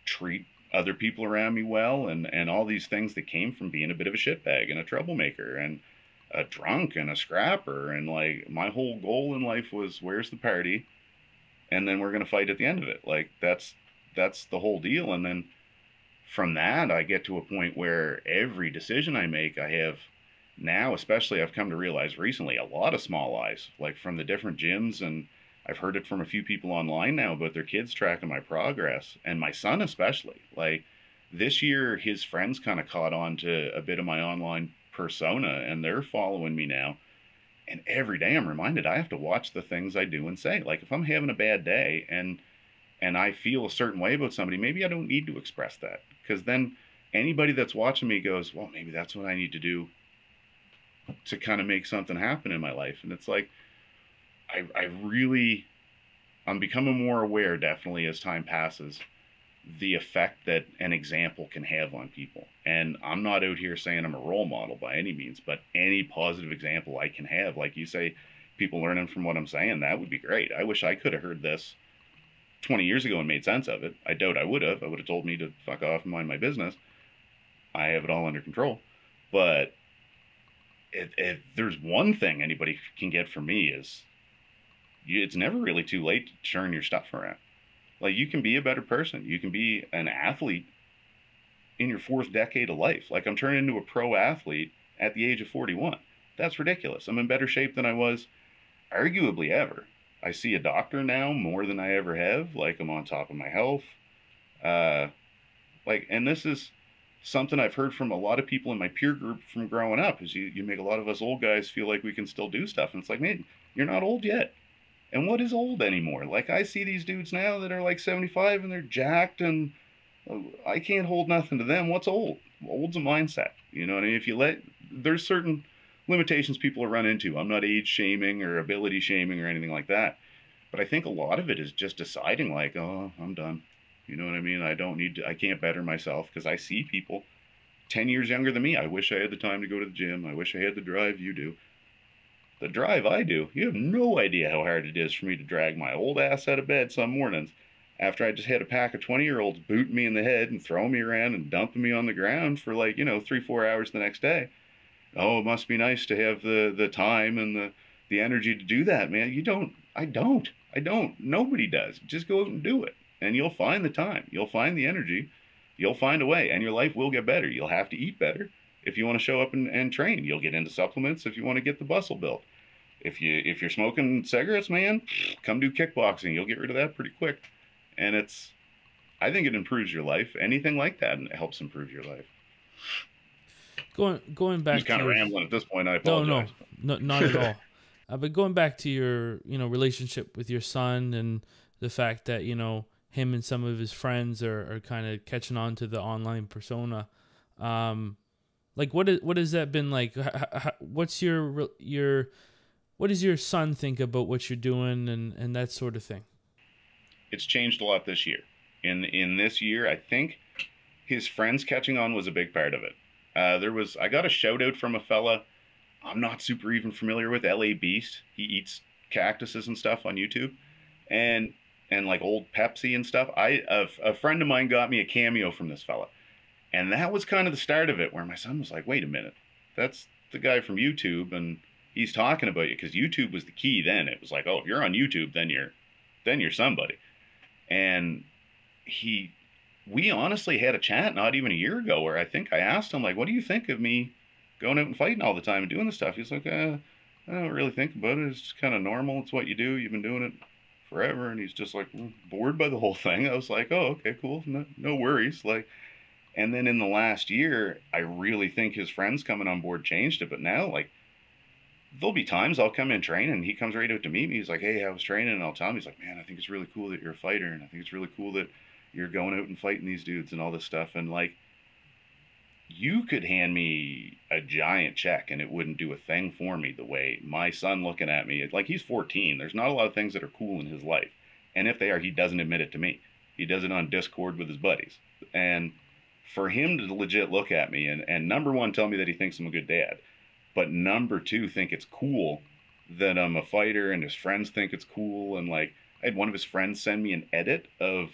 treat other people around me well, and all these things that came from being a bit of a shitbag and a troublemaker and a drunk and a scrapper. And like, my whole goal in life was, where's the party? And then we're going to fight at the end of it. Like, that's the whole deal. And then from that, I get to a point where every decision I make, I have now, especially I've come to realize recently, a lot of small eyes, like from the different gyms. And I've heard it from a few people online now about their kids tracking my progress, and my son especially. Like, this year, his friends kind of caught on to a bit of my online persona, and they're following me now. And every day I'm reminded I have to watch the things I do and say. Like, if I'm having a bad day and I feel a certain way about somebody, maybe I don't need to express that, because then anybody that's watching me goes, well, maybe that's what I need to do to kind of make something happen in my life. And it's like, I'm becoming more aware, definitely, as time passes, the effect that an example can have on people. And I'm not out here saying I'm a role model by any means, but any positive example I can have, like you say, people learning from what I'm saying, that would be great. I wish I could have heard this 20 years ago and made sense of it. I doubt I would have. I would have told me to fuck off and mind my business. I have it all under control. But if there's one thing anybody can get from me, is it's never really too late to turn your stuff around. Like, you can be a better person. You can be an athlete in your 4th decade of life. Like, I'm turning into a pro athlete at the age of 41. That's ridiculous. I'm in better shape than I was arguably ever. I see a doctor now more than I ever have. Like, I'm on top of my health. And this is something I've heard from a lot of people in my peer group from growing up, is you make a lot of us old guys feel like we can still do stuff. And it's like, man, you're not old yet. And what is old anymore? Like, I see these dudes now that are like 75 and they're jacked, and I can't hold nothing to them. What's old? Old's a mindset. You know what I mean? There's certain limitations people run into. I'm not age shaming or ability shaming or anything like that. But I think a lot of it is just deciding, like, oh, I'm done. You know what I mean? I can't better myself, because I see people 10 years younger than me. I wish I had the time to go to the gym. I wish I had the drive you do. The drive I do, you have no idea how hard it is for me to drag my old ass out of bed some mornings after I just had a pack of 20-year-olds booting me in the head and throwing me around and dumping me on the ground for 3-4 hours the next day. Oh, it must be nice to have the time and the energy to do that, man. I don't. Nobody does. Just go out and do it, and you'll find the time. You'll find the energy. You'll find a way, and your life will get better. You'll have to eat better if you want to show up and train. You'll get into supplements if you want to get the muscle built. If you're smoking cigarettes, man, come do kickboxing. You'll get rid of that pretty quick. And I think it improves your life. Anything like that, and it helps improve your life. Going back, I'm kind of rambling at this point. I apologize. No, not at all. But going back to your relationship with your son, and the fact that him and some of his friends are kind of catching on to the online persona. Like, what has that been like? What does your son think about what you're doing and that sort of thing? It's changed a lot this year. In this year, I think his friends catching on was a big part of it. I got a shout out from a fella I'm not super even familiar with, LA Beast. He eats cactuses and stuff on YouTube, and like old Pepsi and stuff. A friend of mine got me a cameo from this fella, and that was kind of the start of it, where my son was like, wait a minute, that's the guy from YouTube, and he's talking about you, because YouTube was the key then. It was like, oh, if you're on YouTube, then you're somebody. And we honestly had a chat not even a year ago, where I think I asked him, like, what do you think of me going out and fighting all the time and doing this stuff? He's like, I don't really think about it. It's kind of normal. It's what you do. You've been doing it forever. And he's just like bored by the whole thing. I was like, oh, okay, cool. No worries. Like, and then in the last year, I really think his friends coming on board changed it. But now, like, there'll be times I'll come in training, and he comes right out to meet me. He's like, hey, I was training, and I'll tell him. He's like, man, I think it's really cool that you're a fighter, and I think it's really cool that you're going out and fighting these dudes and all this stuff. And like, you could hand me a giant check and it wouldn't do a thing for me the way my son looking at me. Like, he's 14. There's not a lot of things that are cool in his life. And if they are, he doesn't admit it to me. He does it on Discord with his buddies. And for him to legit look at me and number one, tell me that he thinks I'm a good dad, but number two, think it's cool that I'm a fighter and his friends think it's cool. And like, I had one of his friends send me an edit of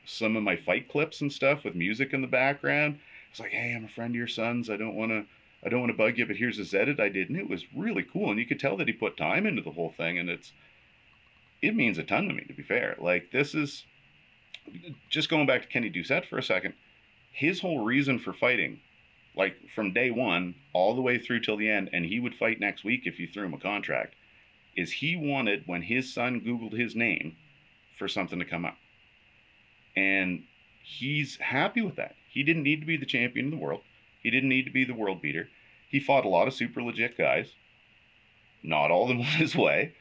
some of my fight clips and stuff with music in the background. It's like, hey, I'm a friend of your son's. I don't want to bug you, but here's his edit I did. And it was really cool. And you could tell that he put time into the whole thing. And it means a ton to me, to be fair. Like, this is just going back to Kenny Doucette for a second. His whole reason for fighting, like from day one all the way through till the end, and he would fight next week if you threw him a contract, is he wanted, when his son Googled his name, for something to come up. And he's happy with that. He didn't need to be the champion of the world. He didn't need to be the world beater. He fought a lot of super legit guys. Not all of them went his way.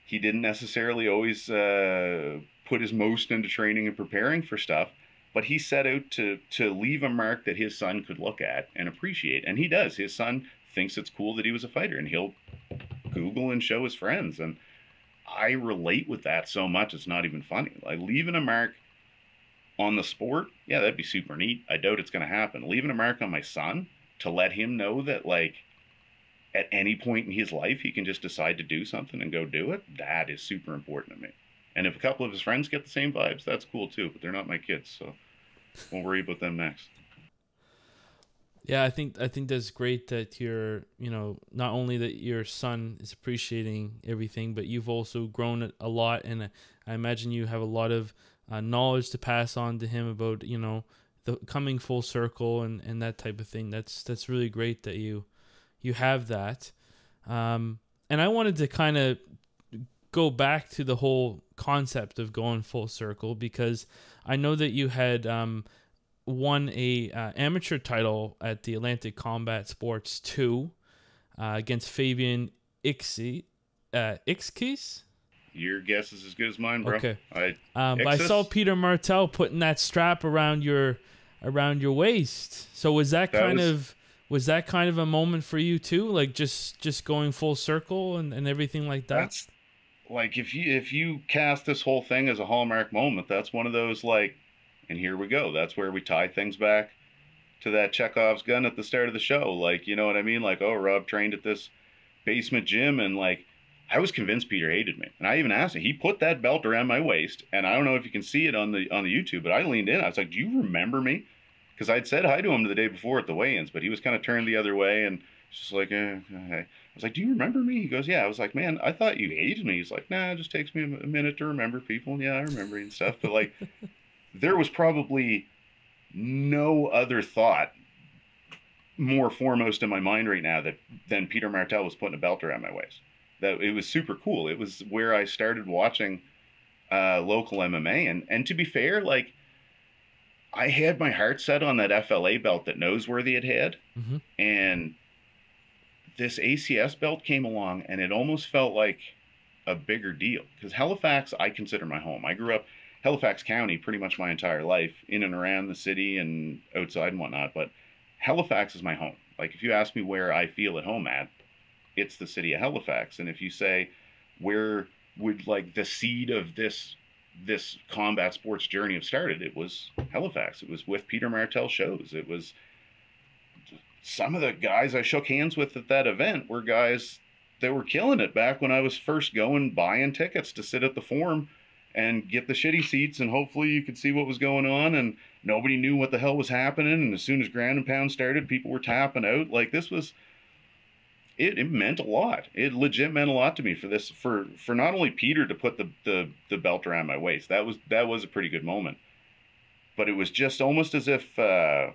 He didn't necessarily always put his most into training and preparing for stuff, but he set out to leave a mark that his son could look at and appreciate. And he does. His son thinks it's cool that he was a fighter, and he'll Google and show his friends. And I relate with that so much, it's not even funny. Like, leaving a mark on the sport, yeah, that'd be super neat. I doubt it's going to happen. Leaving a mark on my son to let him know that, like, at any point in his life, he can just decide to do something and go do it, that is super important to me. And if a couple of his friends get the same vibes, that's cool too, but they're not my kids, so won't worry about them next. Yeah, I think that's great that you're, not only that your son is appreciating everything, but you've also grown it a lot, and I imagine you have a lot of knowledge to pass on to him about, the coming full circle and that type of thing. That's really great that you have that. And I wanted to kind of go back to the whole concept of going full circle, because I know that you had won a amateur title at the Atlantic Combat Sports 2 against Fabian Ixkis. Your guess is as good as mine, bro. Okay. But I saw Peter Martell putting that strap around your waist. So was that kind of a moment for you too? Like just going full circle and everything like that? That's like, if you cast this whole thing as a hallmark moment, that's one of those, like, and here we go. That's where we tie things back to that Chekhov's gun at the start of the show. Like, you know what I mean? Like, oh, Rob trained at this basement gym, and like, I was convinced Peter hated me. And I even asked him. He put that belt around my waist, and I don't know if you can see it on the YouTube, but I leaned in. I was like, do you remember me? Because I'd said hi to him the day before at the weigh-ins, but he was kind of turned the other way, and just like, hey. I was like, do you remember me? He goes, yeah. I was like, man, I thought you hated me. He's like, nah, it just takes me a minute to remember people. And yeah, I remember you and stuff. But like, there was probably no other thought more foremost in my mind right now than Peter Martell was putting a belt around my waist. That it was super cool. It was where I started watching local MMA. And to be fair, like, I had my heart set on that FLA belt that Noseworthy had. Mm-hmm. And this ACS belt came along, and it almost felt like a bigger deal. Because Halifax, I consider my home. I grew up Halifax County pretty much my entire life, in and around the city and outside and whatnot. But Halifax is my home. Like, if you ask me where I feel at home at, it's the city of Halifax. And if you say, where would, like, the seed of this combat sports journey have started, it was Halifax. It was with Peter Martell shows. It was some of the guys I shook hands with at that event were guys that were killing it back when I was first buying tickets to sit at the Forum and get the shitty seats, and hopefully you could see what was going on, and nobody knew what the hell was happening. And as soon as ground and pound started, people were tapping out. Like, this was, it meant a lot. It legit meant a lot to me for not only Peter to put the belt around my waist. That was a pretty good moment. But it was just almost as if, I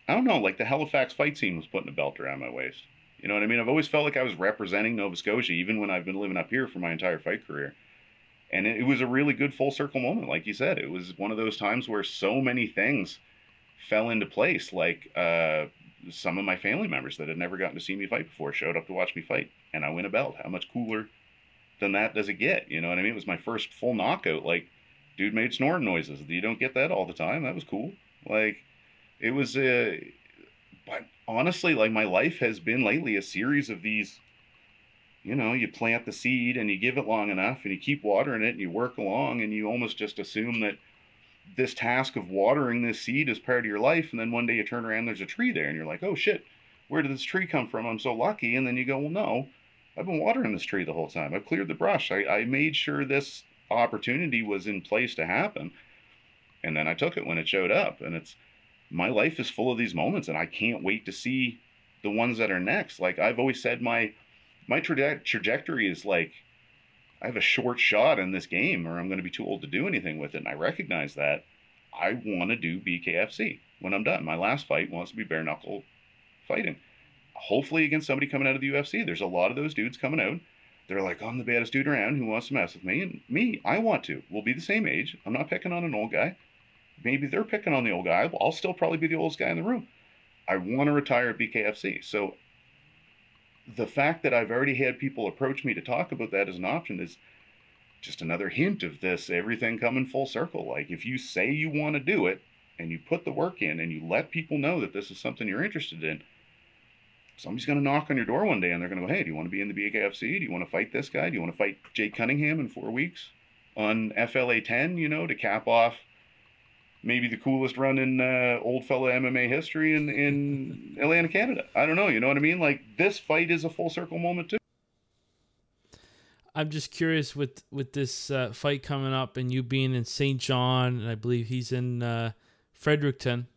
don't know, like the Halifax fight scene was putting a belt around my waist. You know what I mean? I've always felt like I was representing Nova Scotia, even when I've been living up here for my entire fight career. And it was a really good full circle moment. Like you said, it was one of those times where so many things fell into place. Like, some of my family members that had never gotten to see me fight before showed up to watch me fight, and I win a belt. How much cooler than that does it get? You know what I mean? It was my first full knockout. Like, dude made snoring noises. You don't get that all the time. That was cool. Like, it was But honestly, like, my life has been lately a series of these, you plant the seed and you give it long enough and you keep watering it and you work along and you almost just assume that this task of watering this seed is part of your life. And then one day you turn around, there's a tree there and you're like, oh shit, where did this tree come from? I'm so lucky. And then you go, well, no, I've been watering this tree the whole time. I've cleared the brush. I made sure this opportunity was in place to happen. And then I took it when it showed up. And my life is full of these moments and I can't wait to see the ones that are next. Like I've always said, my trajectory is like, I have a short shot in this game or I'm going to be too old to do anything with it. And I recognize that. I want to do BKFC when I'm done. My last fight wants to be bare knuckle fighting. Hopefully against somebody coming out of the UFC. There's a lot of those dudes coming out. They're like, I'm the baddest dude around who wants to mess with me. And me, I want to. We'll be the same age. I'm not picking on an old guy. Maybe they're picking on the old guy. I'll still probably be the oldest guy in the room. I want to retire at BKFC. So the fact that I've already had people approach me to talk about that as an option is just another hint of this, everything coming full circle. Like if you say you want to do it and you put the work in and you let people know that this is something you're interested in, somebody's going to knock on your door one day and they're going to go, hey, do you want to be in the BKFC? Do you want to fight this guy? Do you want to fight Jake Cunningham in 4 weeks on FLA 10, to cap off maybe the coolest run in old fella MMA history in Atlanta, Canada? I don't know. You know what I mean? Like this fight is a full circle moment too. I'm just curious with this fight coming up and you being in St. John, and I believe he's in Fredericton.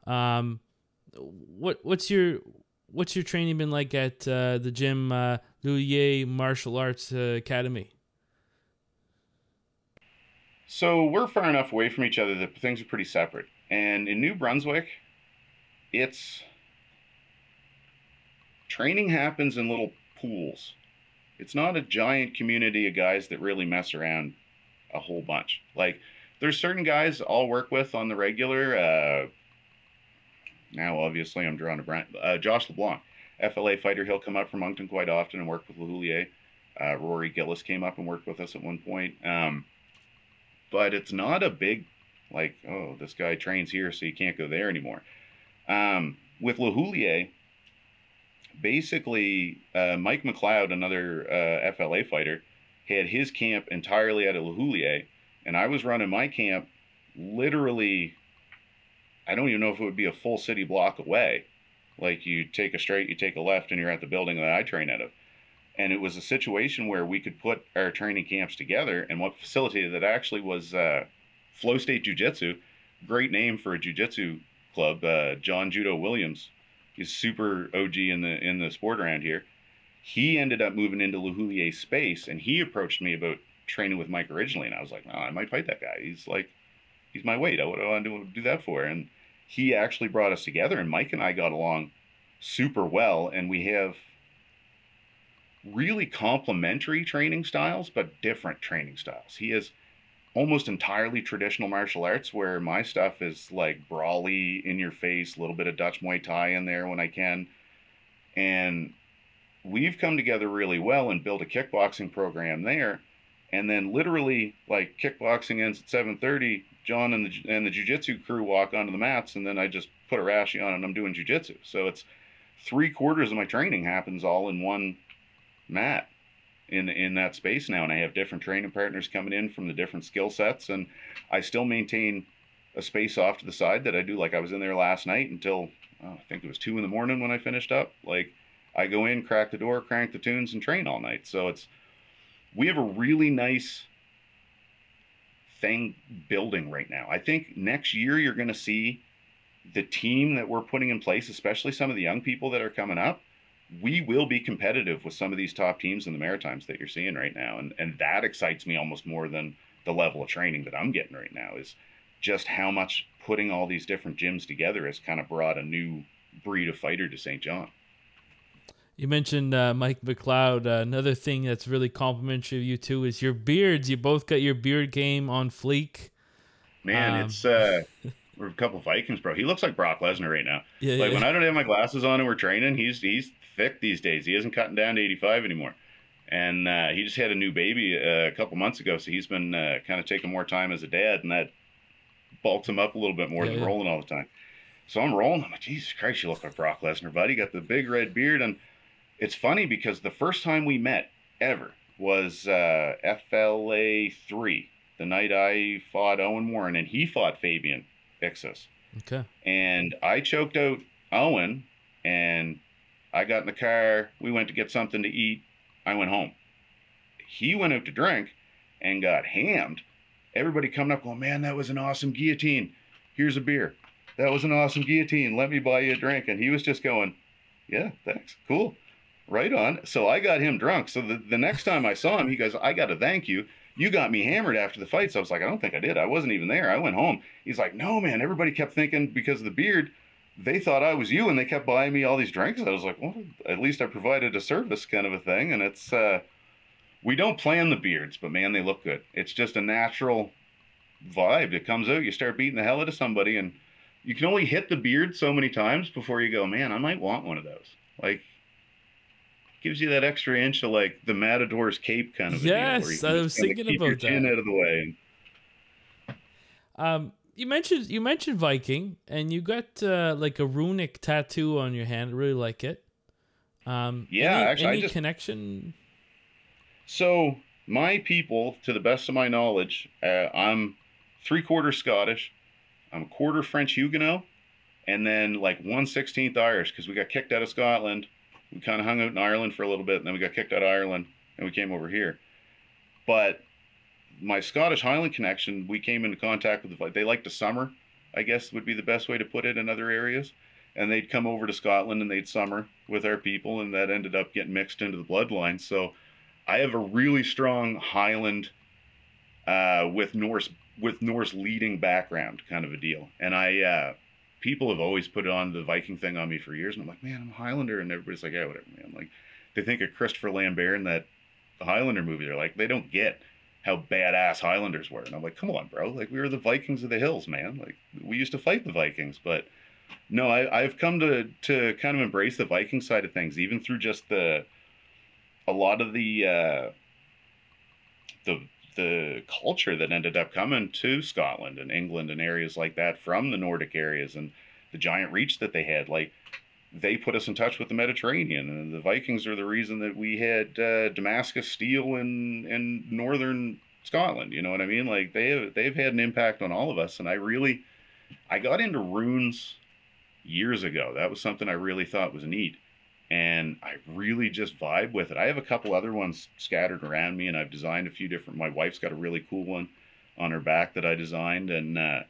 What's your training been like at the gym, Loulier Martial Arts Academy? So we're far enough away from each other that things are pretty separate. And in New Brunswick, training happens in little pools. It's not a giant community of guys that really mess around a whole bunch. Like, there's certain guys I'll work with on the regular. Now, obviously, I'm drawing a brand. Josh LeBlanc, FLA fighter. He'll come up from Moncton quite often and work with Loulier. Rory Gillis came up and worked with us at one point. But it's not a big, like, oh, this guy trains here, so you can't go there anymore. With Loulier, basically, Mike Macleod, another FLA fighter, had his camp entirely out of Loulier, and I was running my camp literally, I don't even know if it would be a full city block away. Like, you take a straight, you take a left, and you're at the building that I train out of. And it was a situation where we could put our training camps together, and what facilitated that actually was Flow State Jiu-Jitsu. Great name for a jiu-jitsu club. John Judo Williams, he's super OG in the sport around here. He ended up moving into Loulier space, and he approached me about training with Mike originally, and I was like, I might fight that guy. He's my weight. What do I want to do that for? And he actually brought us together, and Mike and I got along super well, and we have really complementary training styles, but different training styles. He is almost entirely traditional martial arts, where my stuff is like brawly, in your face, a little bit of Dutch Muay Thai in there when I can. And we've come together really well and built a kickboxing program there. And then literally, like, kickboxing ends at 7:30, John and the jiu-jitsu crew walk onto the mats, and then I just put a rashi on and I'm doing jiu-jitsu. So it's 3/4 of my training happens all in one mat in that space now, and I have different training partners coming in from the different skill sets, and I still maintain a space off to the side that I do. Like, I was in there last night until I think it was 2 a.m. when I finished up. Like, I go in, crack the door, crank the tunes, and train all night. So we have a really nice thing building right now. I think next year you're going to see the team that we're putting in place, especially some of the young people that are coming up. We will be competitive with some of these top teams in the Maritimes that you're seeing right now. And that excites me almost more than the level of training that I'm getting right now, is just how much putting all these different gyms together has kind of brought a new breed of fighter to St. John. You mentioned Mike McLeod. Another thing that's really complimentary of you two is your beards. You both got your beard game on fleek. Man, we're a couple Vikings, bro. He looks like Brock Lesnar right now. Yeah, when I don't have my glasses on and we're training, he's thick these days. He isn't cutting down to 85 anymore. And he just had a new baby a couple months ago, so he's been kind of taking more time as a dad, and that bulks him up a little bit more than rolling all the time. So I'm rolling. I'm like, Jesus Christ, you look like Brock Lesnar, buddy. You got the big red beard. And it's funny because the first time we met ever was FLA 3, the night I fought Owen Warren, and he fought Fabian Ixis. Okay. And I choked out Owen, and I got in the car. We went to get something to eat. I went home. He went out to drink and got hammed. Everybody coming up going, man, that was an awesome guillotine. Here's a beer. That was an awesome guillotine. Let me buy you a drink. And he was just going, yeah, thanks. Cool. Right on. So I got him drunk. So the next time I saw him, he goes, I got to thank you. You got me hammered after the fight. So I was like, I don't think I did. I wasn't even there. I went home. He's like, no, man. Everybody kept thinking because of the beard, they thought I was you, and they kept buying me all these drinks. I was like, well, at least I provided a service kind of a thing. And it's, we don't plan the beards, but man, they look good. It's just a natural vibe. It comes out. You start beating the hell out of somebody, and you can only hit the beard so many times before you go, man, I might want one of those. Like, gives you that extra inch of like the Matador's cape kind of a deal. Yes, I was thinking keep about your chin that. out of the way. You mentioned Viking, and you got like a runic tattoo on your hand. I really like it. Any connection? So my people, to the best of my knowledge, I'm 3/4 Scottish, I'm a quarter French Huguenot, and then like 1/16 Irish, because we got kicked out of Scotland. We kind of hung out in Ireland for a little bit, and then we got kicked out of Ireland, and we came over here. But my Scottish Highland connection, we came into contact with, they like to summer, I guess would be the best way to put it in other areas. And they'd come over to Scotland and they'd summer with our people, and that ended up getting mixed into the bloodline. So I have a really strong Highland with Norse leading background kind of a deal. And people have always put on the Viking thing on me for years, and I'm like, man, I'm a Highlander, and everybody's like, yeah, whatever, man. Like, they think of Christopher Lambert in the Highlander movie. They're like, they don't get how badass Highlanders were. And I'm like, come on, bro. Like, we were the Vikings of the hills, man. Like, we used to fight the Vikings. But no, I've come to kind of embrace the Viking side of things, even through just a lot of the culture that ended up coming to Scotland and England and areas like that from the Nordic areas, and the giant reach that they had. Like, they put us in touch with the Mediterranean, and the Vikings are the reason that we had Damascus steel in northern Scotland. You know what I mean? Like, they've had an impact on all of us. And I got into runes years ago. That was something I really thought was neat, and I really just vibe with it. I have a couple other ones scattered around me, and I've designed a few different. My wife's got a really cool one on her back that I designed, and the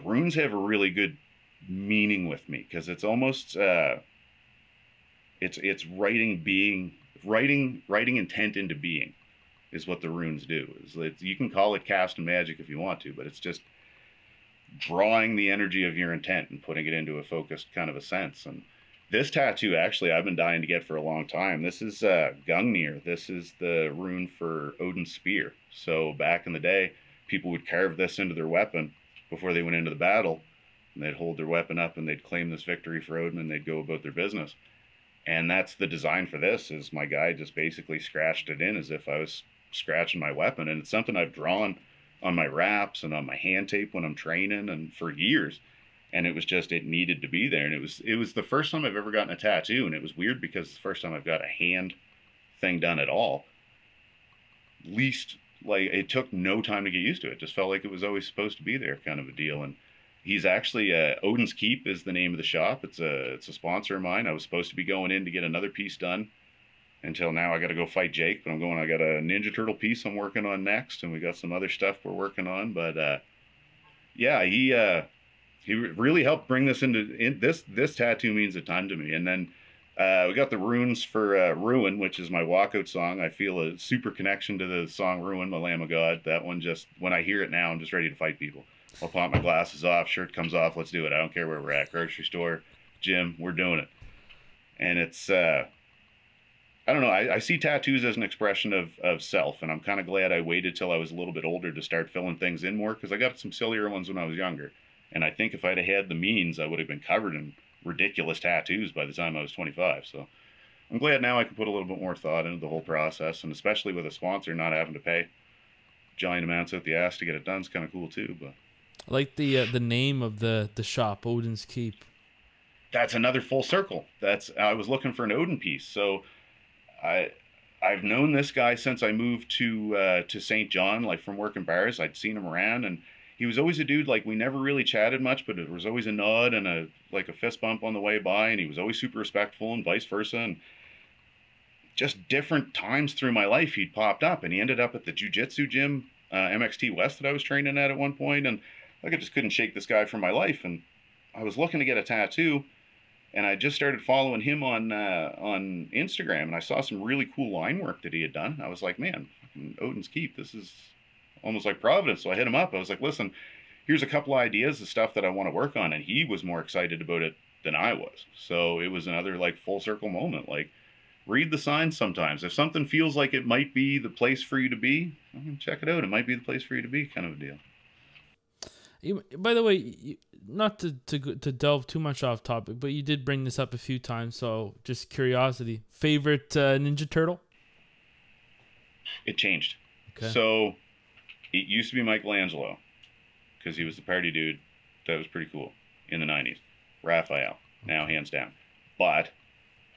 runes have a really good meaning with me, because it's almost it's writing intent into being is what the runes do. You can call it cast and magic if you want to, but it's just drawing the energy of your intent and putting it into a focused kind of a sense. And this tattoo, actually, I've been dying to get for a long time. This is Gungnir. This is the rune for Odin's spear. So back in the day, people would carve this into their weapon before they went into the battle, and they'd hold their weapon up and they'd claim this victory for Odin, and they'd go about their business. And that's the design for this. Is my guy just basically scratched it in as if I was scratching my weapon. And it's something I've drawn on my wraps and on my hand tape when I'm training, and for years. And it needed to be there. And it was the first time I've ever gotten a tattoo. And it was weird, because it's the first time I've got a hand thing done at all. Like, it took no time to get used to it. It just felt like it was always supposed to be there, kind of a deal. And he's actually, Odin's Keep is the name of the shop. It's a sponsor of mine. I was supposed to be going in to get another piece done, until now I got to go fight Jake, but I got a Ninja Turtle piece I'm working on next, and we got some other stuff we're working on. But yeah, he really helped bring this this tattoo means a ton to me. And then we got the runes for Ruin, which is my walkout song. I feel a super connection to the song Ruin, the Lamb of God. That one, just when I hear it now, I'm just ready to fight people. I'll pop my glasses off, shirt comes off, let's do it. I don't care where we're at, grocery store, gym, we're doing it. And it's I don't know, I see tattoos as an expression of self, and I'm kind of glad I waited till I was a little bit older to start filling things in more, because I got some sillier ones when I was younger. And I think if I'd have had the means, I would have been covered in ridiculous tattoos by the time I was 25. So I'm glad now I can put a little bit more thought into the whole process, and especially with a sponsor, not having to pay giant amounts out the ass to get it done is kind of cool too. But I like the name of the shop, Odin's Keep. That's another full circle. I was looking for an Odin piece. So I've known this guy since I moved to St. John, like from working bars. I'd seen him around, and he was always a dude, like, we never really chatted much, but it was always a nod and a fist bump on the way by, and he was always super respectful and vice versa. And just different times through my life he'd popped up, and he ended up at the Jiu-Jitsu gym, MXT West, that I was training at one point, and like, I just couldn't shake this guy for my life. And I was looking to get a tattoo, and I just started following him on Instagram, and I saw some really cool line work that he had done. I was like, man, Odin's Keep, this is almost like Providence. So I hit him up. I was like, listen, here's a couple ideas of stuff that I want to work on. And he was more excited about it than I was. So it was another like full circle moment. Like, read the signs sometimes. If something feels like it might be the place for you to be, check it out. It might be the place for you to be, kind of a deal. By the way, not to delve too much off topic, but you did bring this up a few times. So just curiosity, favorite Ninja Turtle? It changed. Okay. So it used to be Michelangelo, because he was the party dude. That was pretty cool in the 90s. Raphael, now hands down. But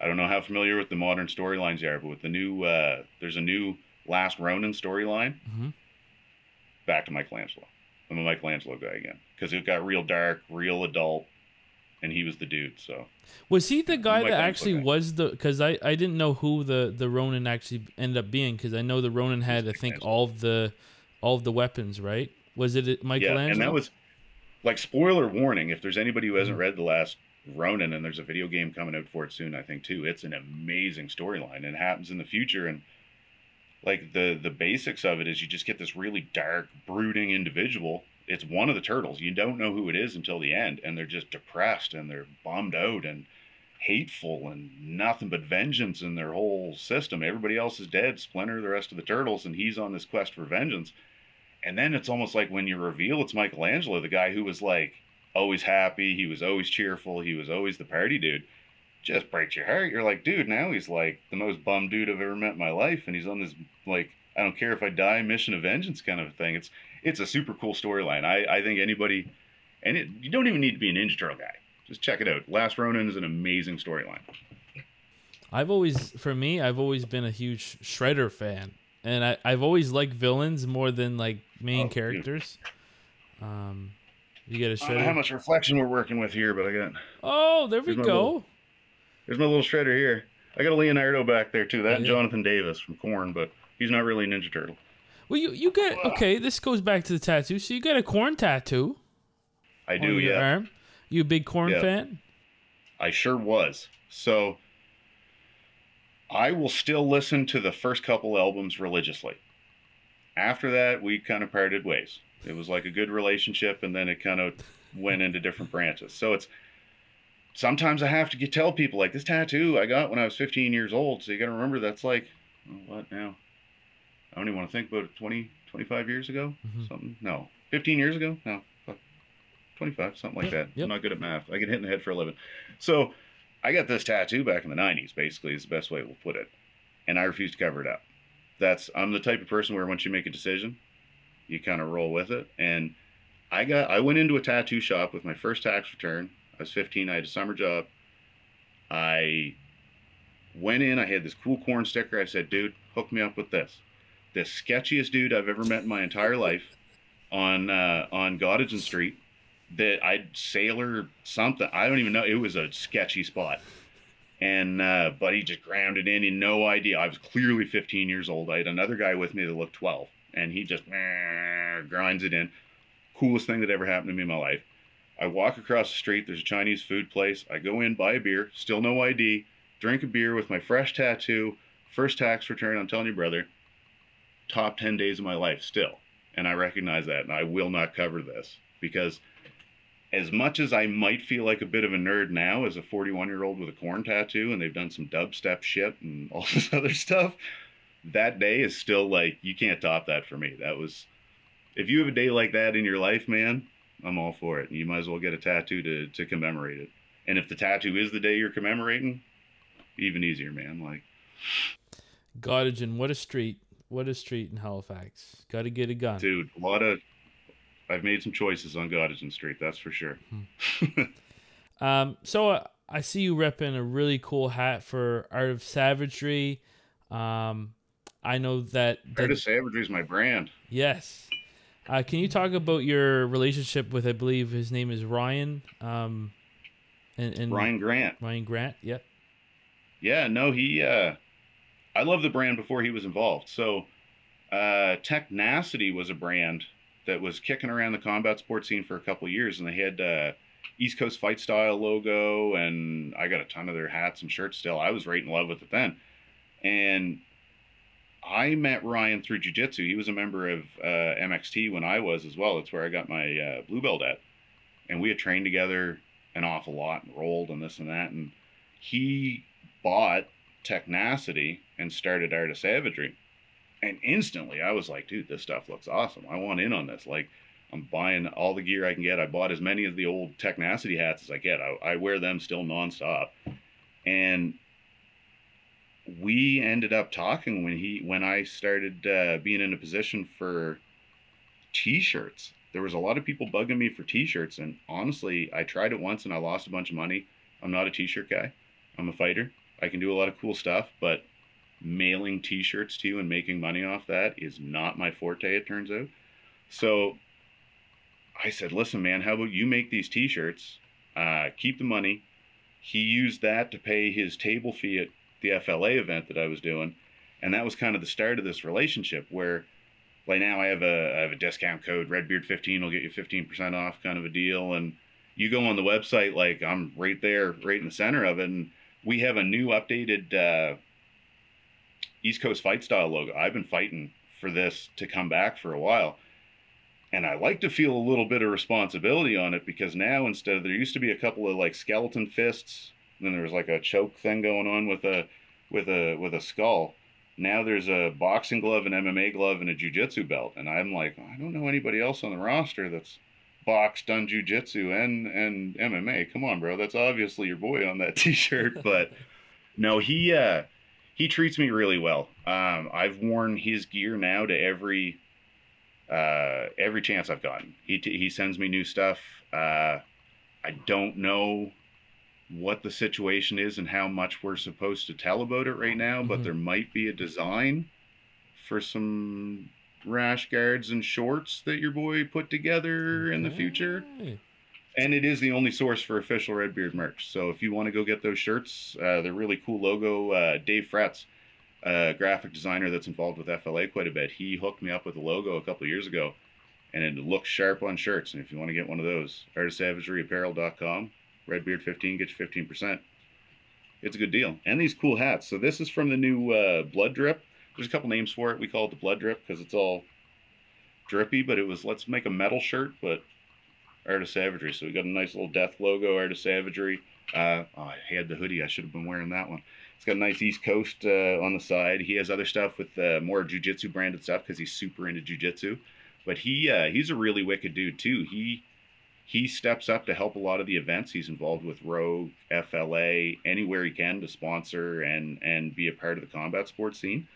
I don't know how familiar with the modern storylines you are, but with the new, there's a new Last Ronin storyline. Mm-hmm. Back to Michelangelo. I'm a Michelangelo guy again, because it got real dark, real adult, and he was the dude. So was he the guy that actually was the? Because I didn't know who the Ronin actually ended up being, because I know the Ronin had, I think, all of the weapons, right? Was it Michelangelo? Yeah, and that was, like, spoiler warning, if there's anybody who hasn't read The Last Ronin, and there's a video game coming out for it soon, I think, too. It's an amazing storyline, and it happens in the future. And like, the basics of it is you just get this really dark, brooding individual. It's one of the turtles. You don't know who it is until the end, and they're just depressed, and they're bummed out, and hateful, and nothing but vengeance in their whole system. Everybody else is dead, Splinter, the rest of the turtles, and he's on this quest for vengeance. And then it's almost like when you reveal it's Michelangelo, the guy who was like always happy, he was always cheerful, he was always the party dude, just breaks your heart. You're like, dude, now he's like the most bummed dude I've ever met in my life, and he's on this, like, I don't care if I die, mission of vengeance kind of thing. It's a super cool storyline. I think anybody, and you don't even need to be a Ninja Turtle guy. Just check it out. Last Ronin is an amazing storyline. I've always been a huge Shredder fan, and I've always liked villains more than like main characters. You get a Shredder. I don't know how much reflection we're working with here, but I got. Oh, there we go. There's my little Shredder here. I got a Leonardo back there too. That and Jonathan Davis from Korn, but he's not really a Ninja Turtle. Well, you got, okay, this goes back to the tattoo. So you got a Korn tattoo. I do, yeah. Arm. You a big Korn fan? I sure was. So I will still listen to the first couple albums religiously. After that, we kind of parted ways. It was like a good relationship, and then it kind of went into different branches. So it's, sometimes I have to tell people, like, this tattoo I got when I was 15 years old. So you got to remember, that's like, what now? I don't even want to think about it. 20, 25 years ago? Something? No. 15 years ago? No. 25, something like that. Yep. I'm not good at math. I get hit in the head for a living. So I got this tattoo back in the 90s, basically, is the best way we'll put it. And I refuse to cover it up. I'm the type of person where once you make a decision, you kind of roll with it. And I went into a tattoo shop with my first tax return. I was 15. I had a summer job. I went in. I had this cool Korn sticker. I said, dude, hook me up with this. The sketchiest dude I've ever met in my entire life on Gottigen St. That I'd sailor something. I don't even know. It was a sketchy spot. And but he just ground it in. He had no idea. I was clearly 15 years old. I had another guy with me that looked 12. And he just grinds it in. Coolest thing that ever happened to me in my life. I walk across the street. There's a Chinese food place. I go in, buy a beer. Still no ID. Drink a beer with my fresh tattoo. First tax return. I'm telling you, brother. Top 10 days of my life still. And I recognize that. And I will not cover this. Because as much as I might feel like a bit of a nerd now as a 41-year-old with a Korn tattoo, and they've done some dubstep shit and all this other stuff, that day is still like, you can't top that for me. That was, if you have a day like that in your life, man, I'm all for it. You might as well get a tattoo to commemorate it. And if the tattoo is the day you're commemorating, even easier, man. Like, Gottigen, what a street in Halifax. Got to get a gun. Dude, a lot of I've made some choices on Gottigen Street, that's for sure. So I see you repping a really cool hat for Art of Savagery. I know that Art of Savagery is my brand. Yes. Can you talk about your relationship with, I believe his name is Ryan? And Ryan Grant. Ryan Grant, yep. Yeah, no, I love the brand before he was involved. So, Technacity was a brand that was kicking around the combat sports scene for a couple of years, and they had East Coast Fight Style logo, and I got a ton of their hats and shirts still. I was right in love with it then. And I met Ryan through Jiu-Jitsu. He was a member of MXT when I was as well. That's where I got my blue belt at. And we had trained together an awful lot and rolled and this and that. And he bought Technacity and started Art of Savagery. And instantly I was like, dude, this stuff looks awesome. I want in on this. Like, I'm buying all the gear I can get. I bought as many of the old Technacity hats as I get. I wear them still nonstop. And we ended up talking when I started being in a position for t-shirts. There was a lot of people bugging me for t-shirts, and honestly, I tried it once and I lost a bunch of money. I'm not a t-shirt guy. I'm a fighter. I can do a lot of cool stuff, but mailing t-shirts to you and making money off that is not my forte, it turns out. So I said, listen, man, how about you make these t-shirts, keep the money. He used that to pay his table fee at the FLA event that I was doing, and that was kind of the start of this relationship where, like, now I have a discount code, Redbeard15 will get you 15% off, kind of a deal. And you go on the website, like, I'm right there, right in the center of it, and we have a new updated East Coast Fight Style logo. I've been fighting for this to come back for a while, and I like to feel a little bit of responsibility on it, because now, instead of, there used to be a couple of like skeleton fists, and then there was like a choke thing going on with a skull. Now there's a boxing glove, an MMA glove, and a jiu-jitsu belt. And I'm like, I don't know anybody else on the roster that's boxed, done jiu-jitsu, and MMA. Come on, bro. That's obviously your boy on that t-shirt. But no, he treats me really well. I've worn his gear now to every chance I've gotten. He sends me new stuff. I don't know what the situation is and how much we're supposed to tell about it right now, but there might be a design for some rash guards and shorts that your boy put together in the future. And it is the only source for official Redbeard merch. So if you want to go get those shirts, they're really cool logo. Dave Fretz, graphic designer that's involved with FLA quite a bit, he hooked me up with a logo a couple of years ago, and it looks sharp on shirts. And if you want to get one of those, artofsavageryapparel.com. Redbeard15 gets you 15%. It's a good deal. And these cool hats. So this is from the new Blood Drip. There's a couple names for it. We call it the Blood Drip because it's all drippy, but it was, let's make a metal shirt, but Art of Savagery. So we got a nice little death logo, Art of Savagery. I had the hoodie. I should have been wearing that one. It's got a nice East Coast on the side. He has other stuff with more jiu-jitsu branded stuff because he's super into jiu-jitsu. But he's a really wicked dude too. He steps up to help a lot of the events. He's involved with Rogue, FLA, anywhere he can to sponsor and be a part of the combat sports scene.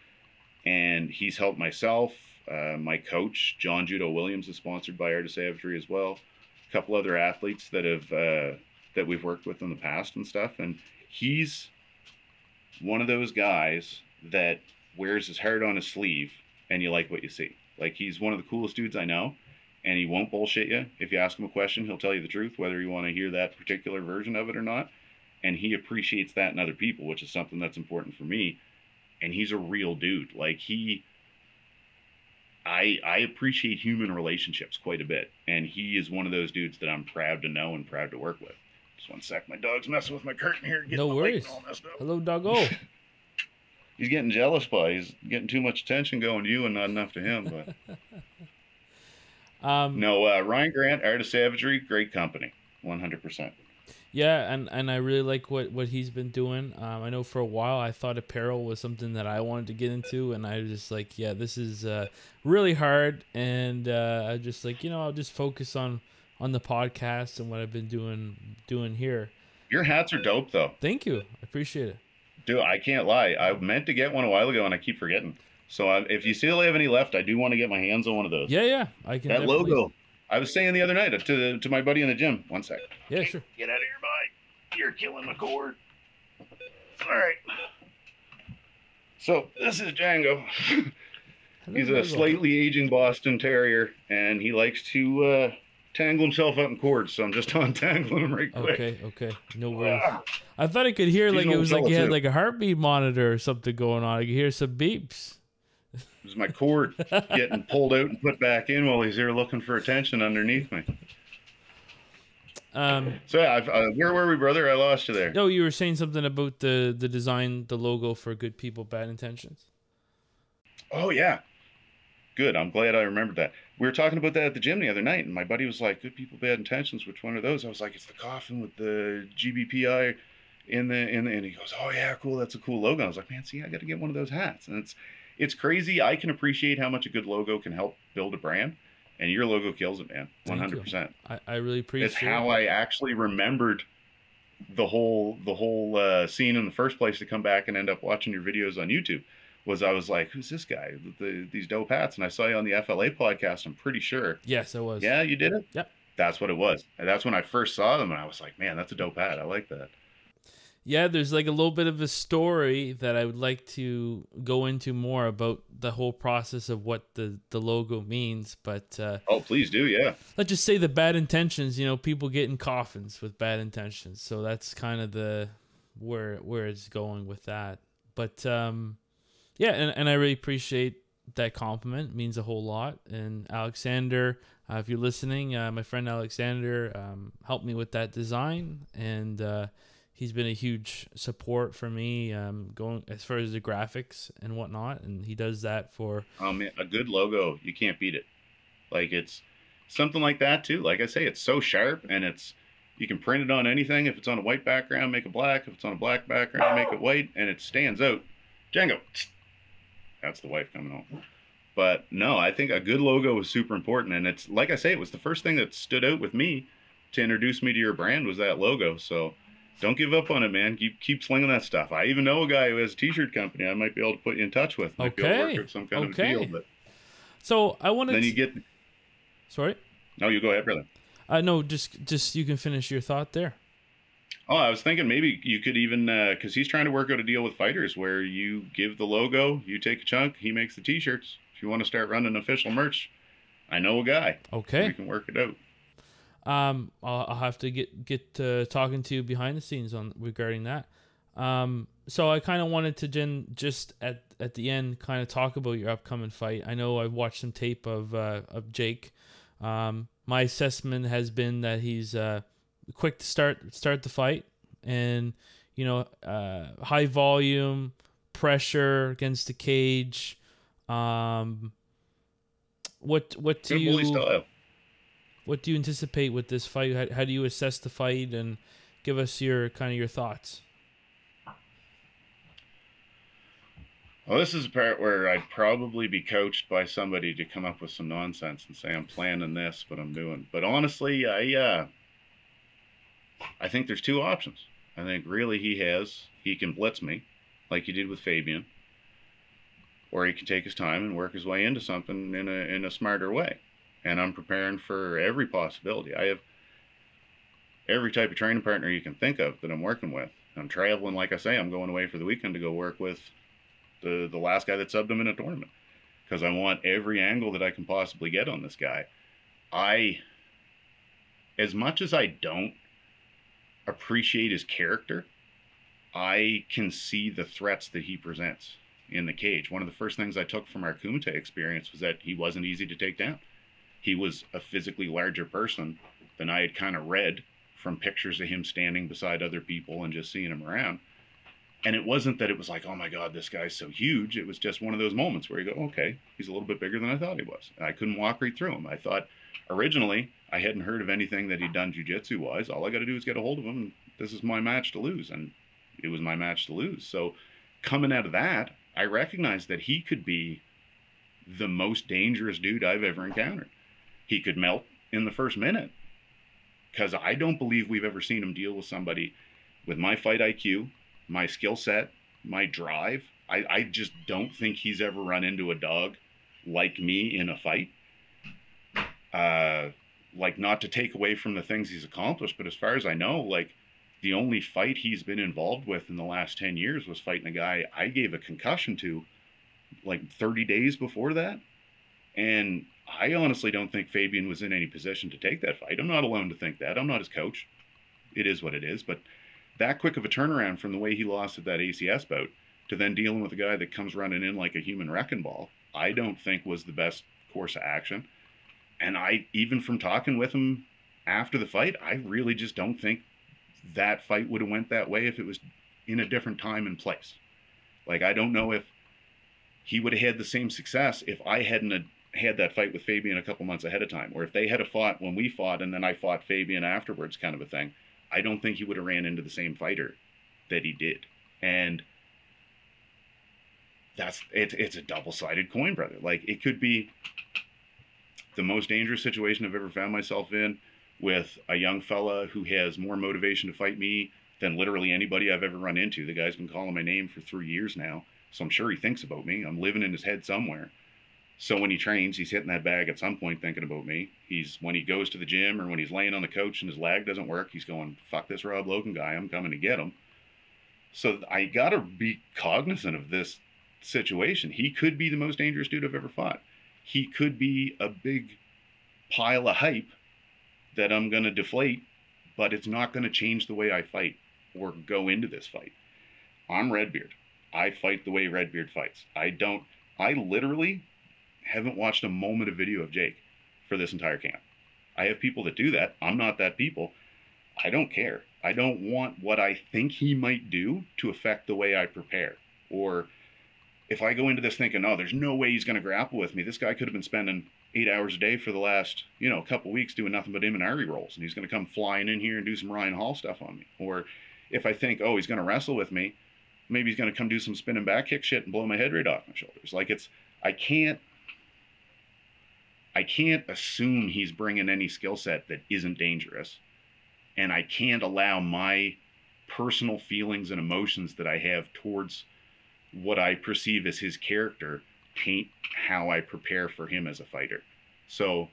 And he's helped myself, my coach, John Judo Williams, is sponsored by Art of Savagery as well. A couple other athletes that have that we've worked with in the past and stuff. And he's one of those guys that wears his heart on his sleeve and you like what you see. Like, he's one of the coolest dudes I know. And he won't bullshit you. If you ask him a question, he'll tell you the truth, whether you want to hear that particular version of it or not. And he appreciates that in other people, which is something that's important for me. And he's a real dude. Like, I appreciate human relationships quite a bit. And he is one of those dudes that I'm proud to know and proud to work with. Just one sec. My dog's messing with my curtain here. No worries. Hello, doggo. He's getting jealous, by. He's getting too much attention going to you and not enough to him, but... Ryan Grant, Art of Savagery, great company, 100%. Yeah, and I really like what he's been doing. I know for a while I thought apparel was something that I wanted to get into, and I was just like, yeah, this is really hard, and I just like, I'll just focus on the podcast and what I've been doing here. Your hats are dope, though. Thank you, I appreciate it. Dude, I can't lie. I meant to get one a while ago, and I keep forgetting. So if you still have any left, I do want to get my hands on one of those. Yeah, I can. That logo, I was saying the other night to my buddy in the gym. One sec. Yeah, sure. Get out of here, bye. You're killing the cord. All right. So this is Django. He's a slightly aging Boston Terrier, and he likes to tangle himself up in cords. So I'm just untangling him right quick. Okay. No worries. I thought I could hear like it was like he had like a heartbeat monitor or something going on. I could hear some beeps. This is my cord getting pulled out and put back in while he's here looking for attention underneath me. So yeah, where were we, brother? I lost you there. No, you were saying something about the design, the logo for Good People, Bad Intentions. Oh yeah, good. I'm glad I remembered that. We were talking about that at the gym the other night, and my buddy was like, "Good People, Bad Intentions. Which one are those?" I was like, "It's the Coffin with the GPBI in the." And he goes, "Oh yeah, cool. That's a cool logo." I was like, "Man, see, I got to get one of those hats." And it's crazy. I can appreciate how much a good logo can help build a brand. And your logo kills it, man. 100%. I really appreciate it. It's how I actually remembered the whole scene in the first place to come back and end up watching your videos on YouTube. I was like, who's this guy? These dope hats. And I saw you on the FLA podcast, I'm pretty sure. Yes, I was. Yeah, you did it? Yep. That's what it was. And that's when I first saw them, and I was like, man, that's a dope hat. I like that. Yeah, there's like a little bit of a story that I would like to go into more about the whole process of what the logo means. But oh, please do, yeah. Let's just say the bad intentions. People get in coffins with bad intentions, so that's kind of the where it's going with that. But yeah, and I really appreciate that compliment. It means a whole lot. And Alexander, if you're listening, my friend Alexander helped me with that design, and he's been a huge support for me going as far as the graphics and whatnot, and he does that for... Man, a good logo, you can't beat it. Like, it's something like that, too. Like I say, it's so sharp, and you can print it on anything. If it's on a white background, make it black. If it's on a black background, make it white, and it stands out. Django. That's the wife coming home. But, no, I think a good logo is super important, and it's, like I say, it was the first thing that stood out with me to introduce me to your brand was that logo, so... Don't give up on it, man. Keep slinging that stuff. I even know a guy who has a t-shirt company I might be able to put you in touch with. Might be able to work out some kind of a deal. But so I wanted then you get... Sorry? No, you go ahead, brother. No, just you can finish your thought there. Oh, I was thinking maybe you could even... Because he's trying to work out a deal with fighters where you give the logo, you take a chunk, he makes the t-shirts. If you want to start running official merch, I know a guy. Okay. We can work it out. I'll have to get talking to you behind the scenes regarding that. So I kind of wanted to just at the end kind of talk about your upcoming fight. I know I've watched some tape of Jake. My assessment has been that he's quick to start the fight, and high volume pressure against the cage. What do you? Bully style. What do you anticipate with this fight? How do you assess the fight, and give us your thoughts? Well, this is a part where I'd probably be coached by somebody to come up with some nonsense and say I'm planning this, but I'm doing. But honestly, I think there's two options. I think really he can blitz me, like he did with Fabian, or he can take his time and work his way into something in a smarter way. And I'm preparing for every possibility. I have every type of training partner you can think of that I'm working with. I'm traveling, like I say, I'm going away for the weekend to go work with the last guy that subbed him in a tournament. Because I want every angle that I can possibly get on this guy. As much as I don't appreciate his character, I can see the threats that he presents in the cage. One of the first things I took from our Kumite experience was that he wasn't easy to take down. He was a physically larger person than I had kind of read from pictures of him standing beside other people and just seeing him around. And it wasn't that it was like, oh my God, this guy's so huge. It was just one of those moments where you go, okay, he's a little bit bigger than I thought he was. And I couldn't walk right through him. I thought originally I hadn't heard of anything that he'd done jiu-jitsu wise. All I got to do is get a hold of him, and this is my match to lose. And it was my match to lose. So coming out of that, I recognized that he could be the most dangerous dude I've ever encountered. He could melt in the first minute, because I don't believe we've ever seen him deal with somebody with my fight IQ, my skill set, my drive. I just don't think he's ever run into a dog like me in a fight. like, not to take away from the things he's accomplished, but as far as I know, like, the only fight he's been involved with in the last 10 years was fighting a guy I gave a concussion to like 30 days before that. And I honestly don't think Fabian was in any position to take that fight. I'm not alone to think that. I'm not his coach. It is what it is. But that quick of a turnaround from the way he lost at that ACS bout to then dealing with a guy that comes running in like a human wrecking ball, I don't think was the best course of action. And I, even from talking with him after the fight, I really just don't think that fight would have went that way if it was in a different time and place. Like, I don't know if he would have had the same success if I hadn't had that fight with Fabian a couple months ahead of time, or if they had fought when we fought and then I fought Fabian afterwards, kind of a thing. I don't think he would have ran into the same fighter that he did. And it's a double-sided coin, brother. Like, it could be the most dangerous situation I've ever found myself in, with a young fella who has more motivation to fight me than literally anybody I've ever run into. The guy's been calling my name for 3 years now, so I'm sure he thinks about me. I'm living in his head somewhere. So when he trains, he's hitting that bag at some point thinking about me. When he goes to the gym or when he's laying on the couch and his leg doesn't work, he's going, fuck this Rob Logan guy, I'm coming to get him. So I gotta be cognizant of this situation. He could be the most dangerous dude I've ever fought. He could be a big pile of hype that I'm going to deflate, but it's not going to change the way I fight or go into this fight. I'm Redbeard. I fight the way Redbeard fights. I literally haven't watched a moment of video of Jake for this entire camp. I have people that do that. I'm not that people. I don't care. I don't want what I think he might do to affect the way I prepare. Or if I go into this thinking, oh, there's no way he's going to grapple with me. This guy could have been spending 8 hours a day for the last, couple weeks doing nothing but Imanari rolls, and he's going to come flying in here and do some Ryan Hall stuff on me. Or if I think, oh, he's going to wrestle with me, maybe he's going to come do some spinning back kick shit and blow my head right off my shoulders. Like, I can't assume he's bringing any skill set that isn't dangerous, and I can't allow my personal feelings and emotions that I have towards what I perceive as his character taint how I prepare for him as a fighter. So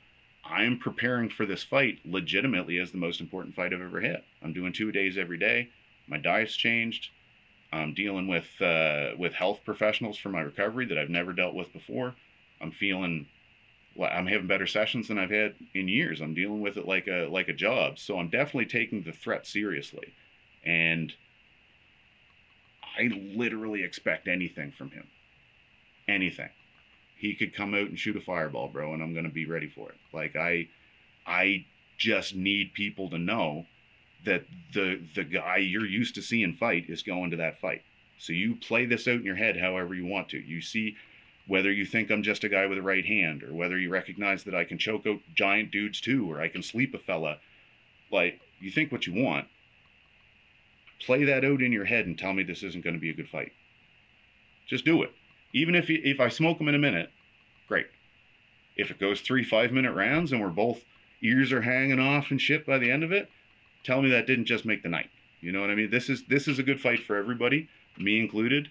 I'm preparing for this fight legitimately as the most important fight I've ever had. I'm doing 2-a-days every day. My diet's changed. I'm dealing with health professionals for my recovery that I've never dealt with before. I'm having better sessions than I've had in years. I'm dealing with it like a job. So I'm definitely taking the threat seriously. And I literally expect anything from him. Anything. He could come out and shoot a fireball, bro, and I'm going to be ready for it. Like, I just need people to know that the guy you're used to seeing fight is going to that fight. So you play this out in your head however you want to. You see whether you think I'm just a guy with a right hand, or whether you recognize that I can choke out giant dudes too, or I can sleep a fella. Like, you think what you want. Play that out in your head and tell me this isn't going to be a good fight. Just do it. Even if I smoke him in a minute, great. If it goes 3 5-minute rounds and we're both ears are hanging off and shit by the end of it, tell me that didn't just make the night. You know what I mean? This is a good fight for everybody, me included.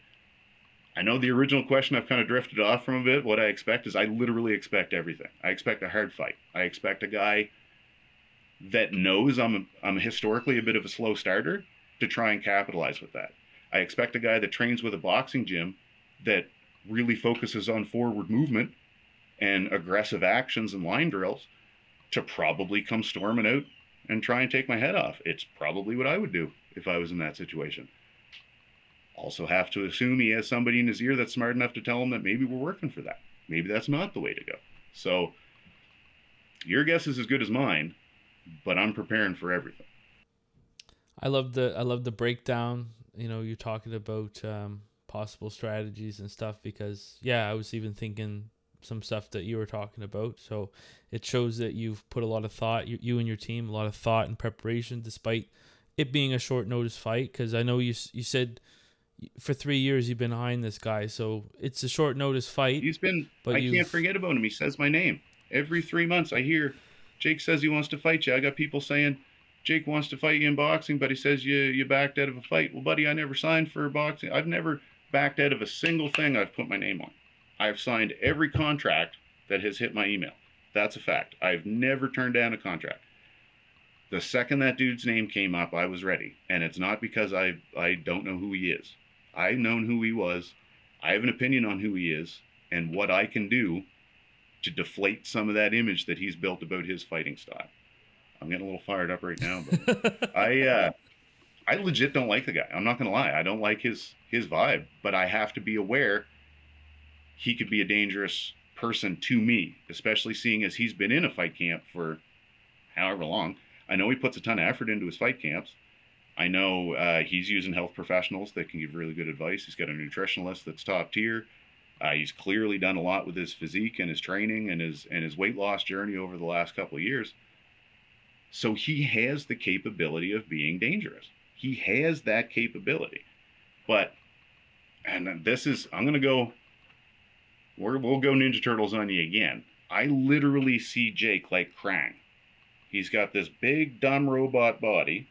I know the original question I've kind of drifted off from a bit. What I expect is I literally expect everything. I expect a hard fight. I expect a guy that knows I'm historically a bit of a slow starter to try and capitalize with that. I expect a guy that trains with a boxing gym that really focuses on forward movement and aggressive actions and line drills to probably come storming out and try and take my head off. It's probably what I would do if I was in that situation. Also have to assume he has somebody in his ear that's smart enough to tell him that maybe we're working for that. Maybe that's not the way to go. So your guess is as good as mine, but I'm preparing for everything. I love the breakdown. You're talking about possible strategies and stuff, because I was even thinking some stuff that you were talking about. So it shows that you've put a lot of thought, you and your team, a lot of thought and preparation, despite it being a short notice fight. Because I know you said for 3 years you've been behind this guy, so it's a short notice fight. I can't forget about him. He says my name every 3 months. I hear Jake says he wants to fight you. I got people saying Jake wants to fight you in boxing, but he says you backed out of a fight. Well, buddy, I never signed for boxing. I've never backed out of a single thing I've put my name on. I've signed every contract that has hit my email. That's a fact. I've never turned down a contract. The second that dude's name came up, I was ready. And it's not because I don't know who he is. I've known who he was. I have an opinion on who he is and what I can do to deflate some of that image that he's built about his fighting style. I'm getting a little fired up right now, but I legit don't like the guy. I'm not going to lie. I don't like his vibe, but I have to be aware he could be a dangerous person to me, especially seeing as he's been in a fight camp for however long. I know he puts a ton of effort into his fight camps. I know he's using health professionals that can give really good advice. He's got a nutritionalist that's top tier. He's clearly done a lot with his physique and his training and his weight loss journey over the last couple of years. So he has the capability of being dangerous. He has that capability. But, and this is, I'm going to go, we'll go Ninja Turtles on you again. I literally see Jake like Krang. He's got this big, dumb robot body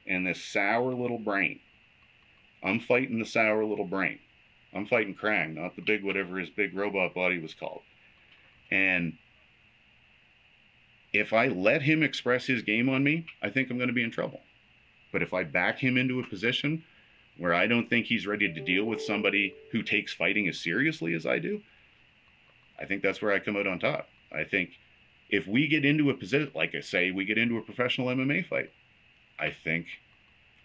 and this sour little brain. I'm fighting the sour little brain. I'm fighting Krang, not the big whatever his big robot body was called. And if I let him express his game on me, I think I'm going to be in trouble. But if I back him into a position where I don't think he's ready to deal with somebody who takes fighting as seriously as I do, I think that's where I come out on top. I think if we get into a position, like I say, we get into a professional MMA fight, I think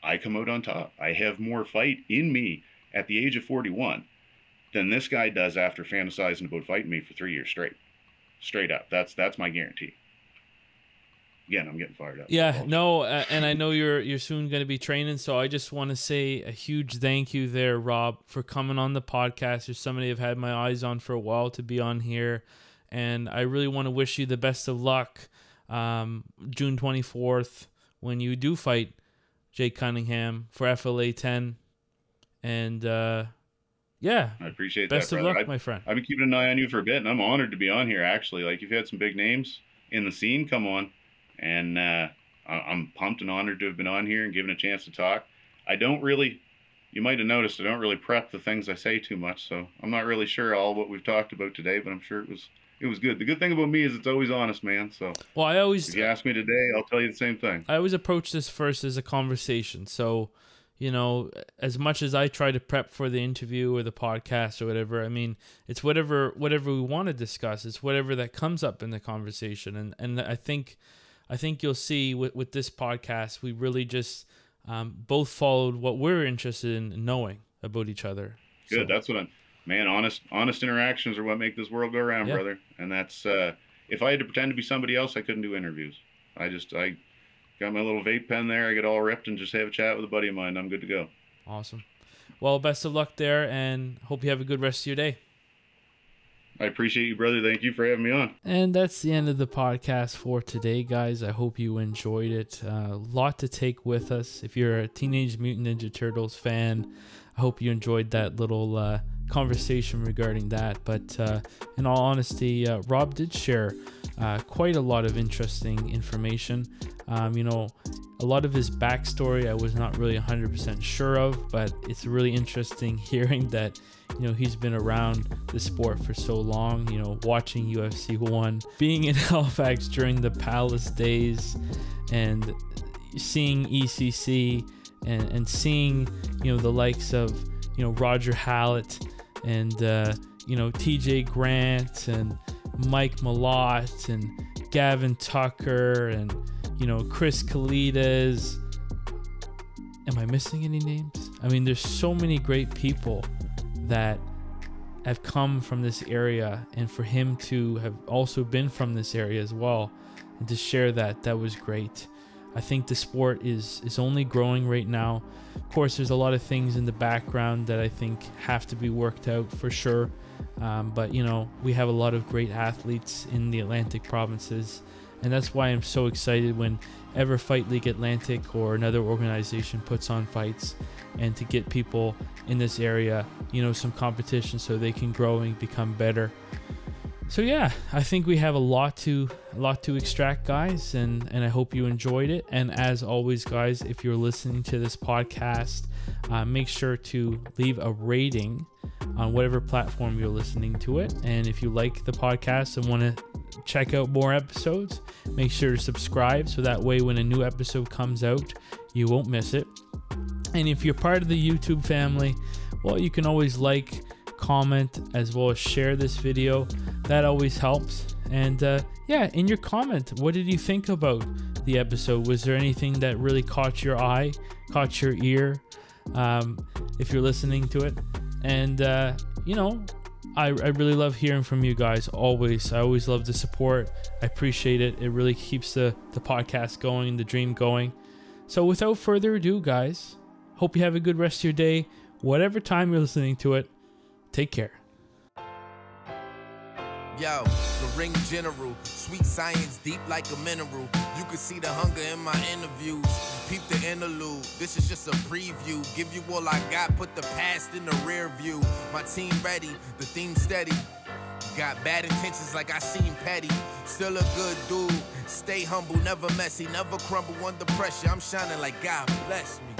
I come out on top. I have more fight in me at the age of 41 than this guy does after fantasizing about fighting me for 3 years straight. Straight up. That's my guarantee. Again, I'm getting fired up. Yeah, no, and I know you're soon going to be training, so I just want to say a huge thank you there, Rob, for coming on the podcast. You're somebody I've had my eyes on for a while to be on here, and I really want to wish you the best of luck June 24th when you do fight Jake Cunningham for FLA 10, and yeah, I appreciate best that, of brother. luck, my friend. I've been keeping an eye on you for a bit, and I'm honored to be on here, actually. Like, you've had some big names in the scene come on. And I'm pumped and honored to have been on here and given a chance to talk. I don't really, you might have noticed, I don't really prep the things I say too much, so I'm not really sure all what we've talked about today, but I'm sure it was good. The good thing about me is it's always honest, man. So well, if you ask me today, I'll tell you the same thing. I always approach this first as a conversation. So, you know, as much as I try to prep for the interview or the podcast or whatever, I mean, it's whatever we want to discuss. It's whatever that comes up in the conversation. And I think you'll see with this podcast, we really just both followed what we're interested in knowing about each other. Good. So, that's what honest interactions are what make this world go around, brother. And that's, if I had to pretend to be somebody else, I couldn't do interviews. I got my little vape pen there. I get all ripped and just have a chat with a buddy of mine. I'm good to go. Awesome. Well, best of luck there, and hope you have a good rest of your day. I appreciate you, brother. Thank you for having me on. And that's the end of the podcast for today, guys. I hope you enjoyed it. A lot to take with us. If you're a Teenage Mutant Ninja Turtles fan, I hope you enjoyed that little conversation regarding that. But in all honesty, Rob did share quite a lot of interesting information. You know, a lot of his backstory I was not really 100% sure of, but it's really interesting hearing that, you know, he's been around the sport for so long, you know, watching UFC 1, being in Halifax during the Palace days, and seeing ECC and seeing, you know, the likes of, you know, Roger Hallett and, you know, TJ Grant and Mike Malott and Gavin Tucker and, you know, Chris Kalidas. Am I missing any names? I mean, there's so many great people that have come from this area, and for him to have also been from this area as well, and to share that was great. I think the sport is only growing right now. Of course, there's a lot of things in the background that I think have to be worked out for sure. But, you know, we have a lot of great athletes in the Atlantic provinces, and that's why I'm so excited whenever Fight League Atlantic or another organization puts on fights, and to get people in this area, you know, some competition so they can grow and become better. So yeah, I think we have a lot to extract, guys, and I hope you enjoyed it. And as always, guys, if you're listening to this podcast, make sure to leave a rating on whatever platform you're listening to it. And if you like the podcast and want to check out more episodes, make sure to subscribe so that way when a new episode comes out, you won't miss it. And if you're part of the YouTube family, well, you can always like, comment, as well as share this video. That always helps. And yeah, in your comment, what did you think about the episode? Was there anything that really caught your eye, caught your ear, if you're listening to it? And you know, I really love hearing from you guys. Always. I always love the support. I appreciate it. It really keeps the podcast going, the dream going. So without further ado, guys, hope you have a good rest of your day, whatever time you're listening to it. Take care. Yo, the ring general, sweet science deep like a mineral. You can see the hunger in my interviews. Peep the interlude, this is just a preview. Give you all I got, put the past in the rear view. My team ready, the theme steady. Got bad intentions like I seem petty. Still a good dude, stay humble, never messy, never crumble under pressure. I'm shining like God bless me.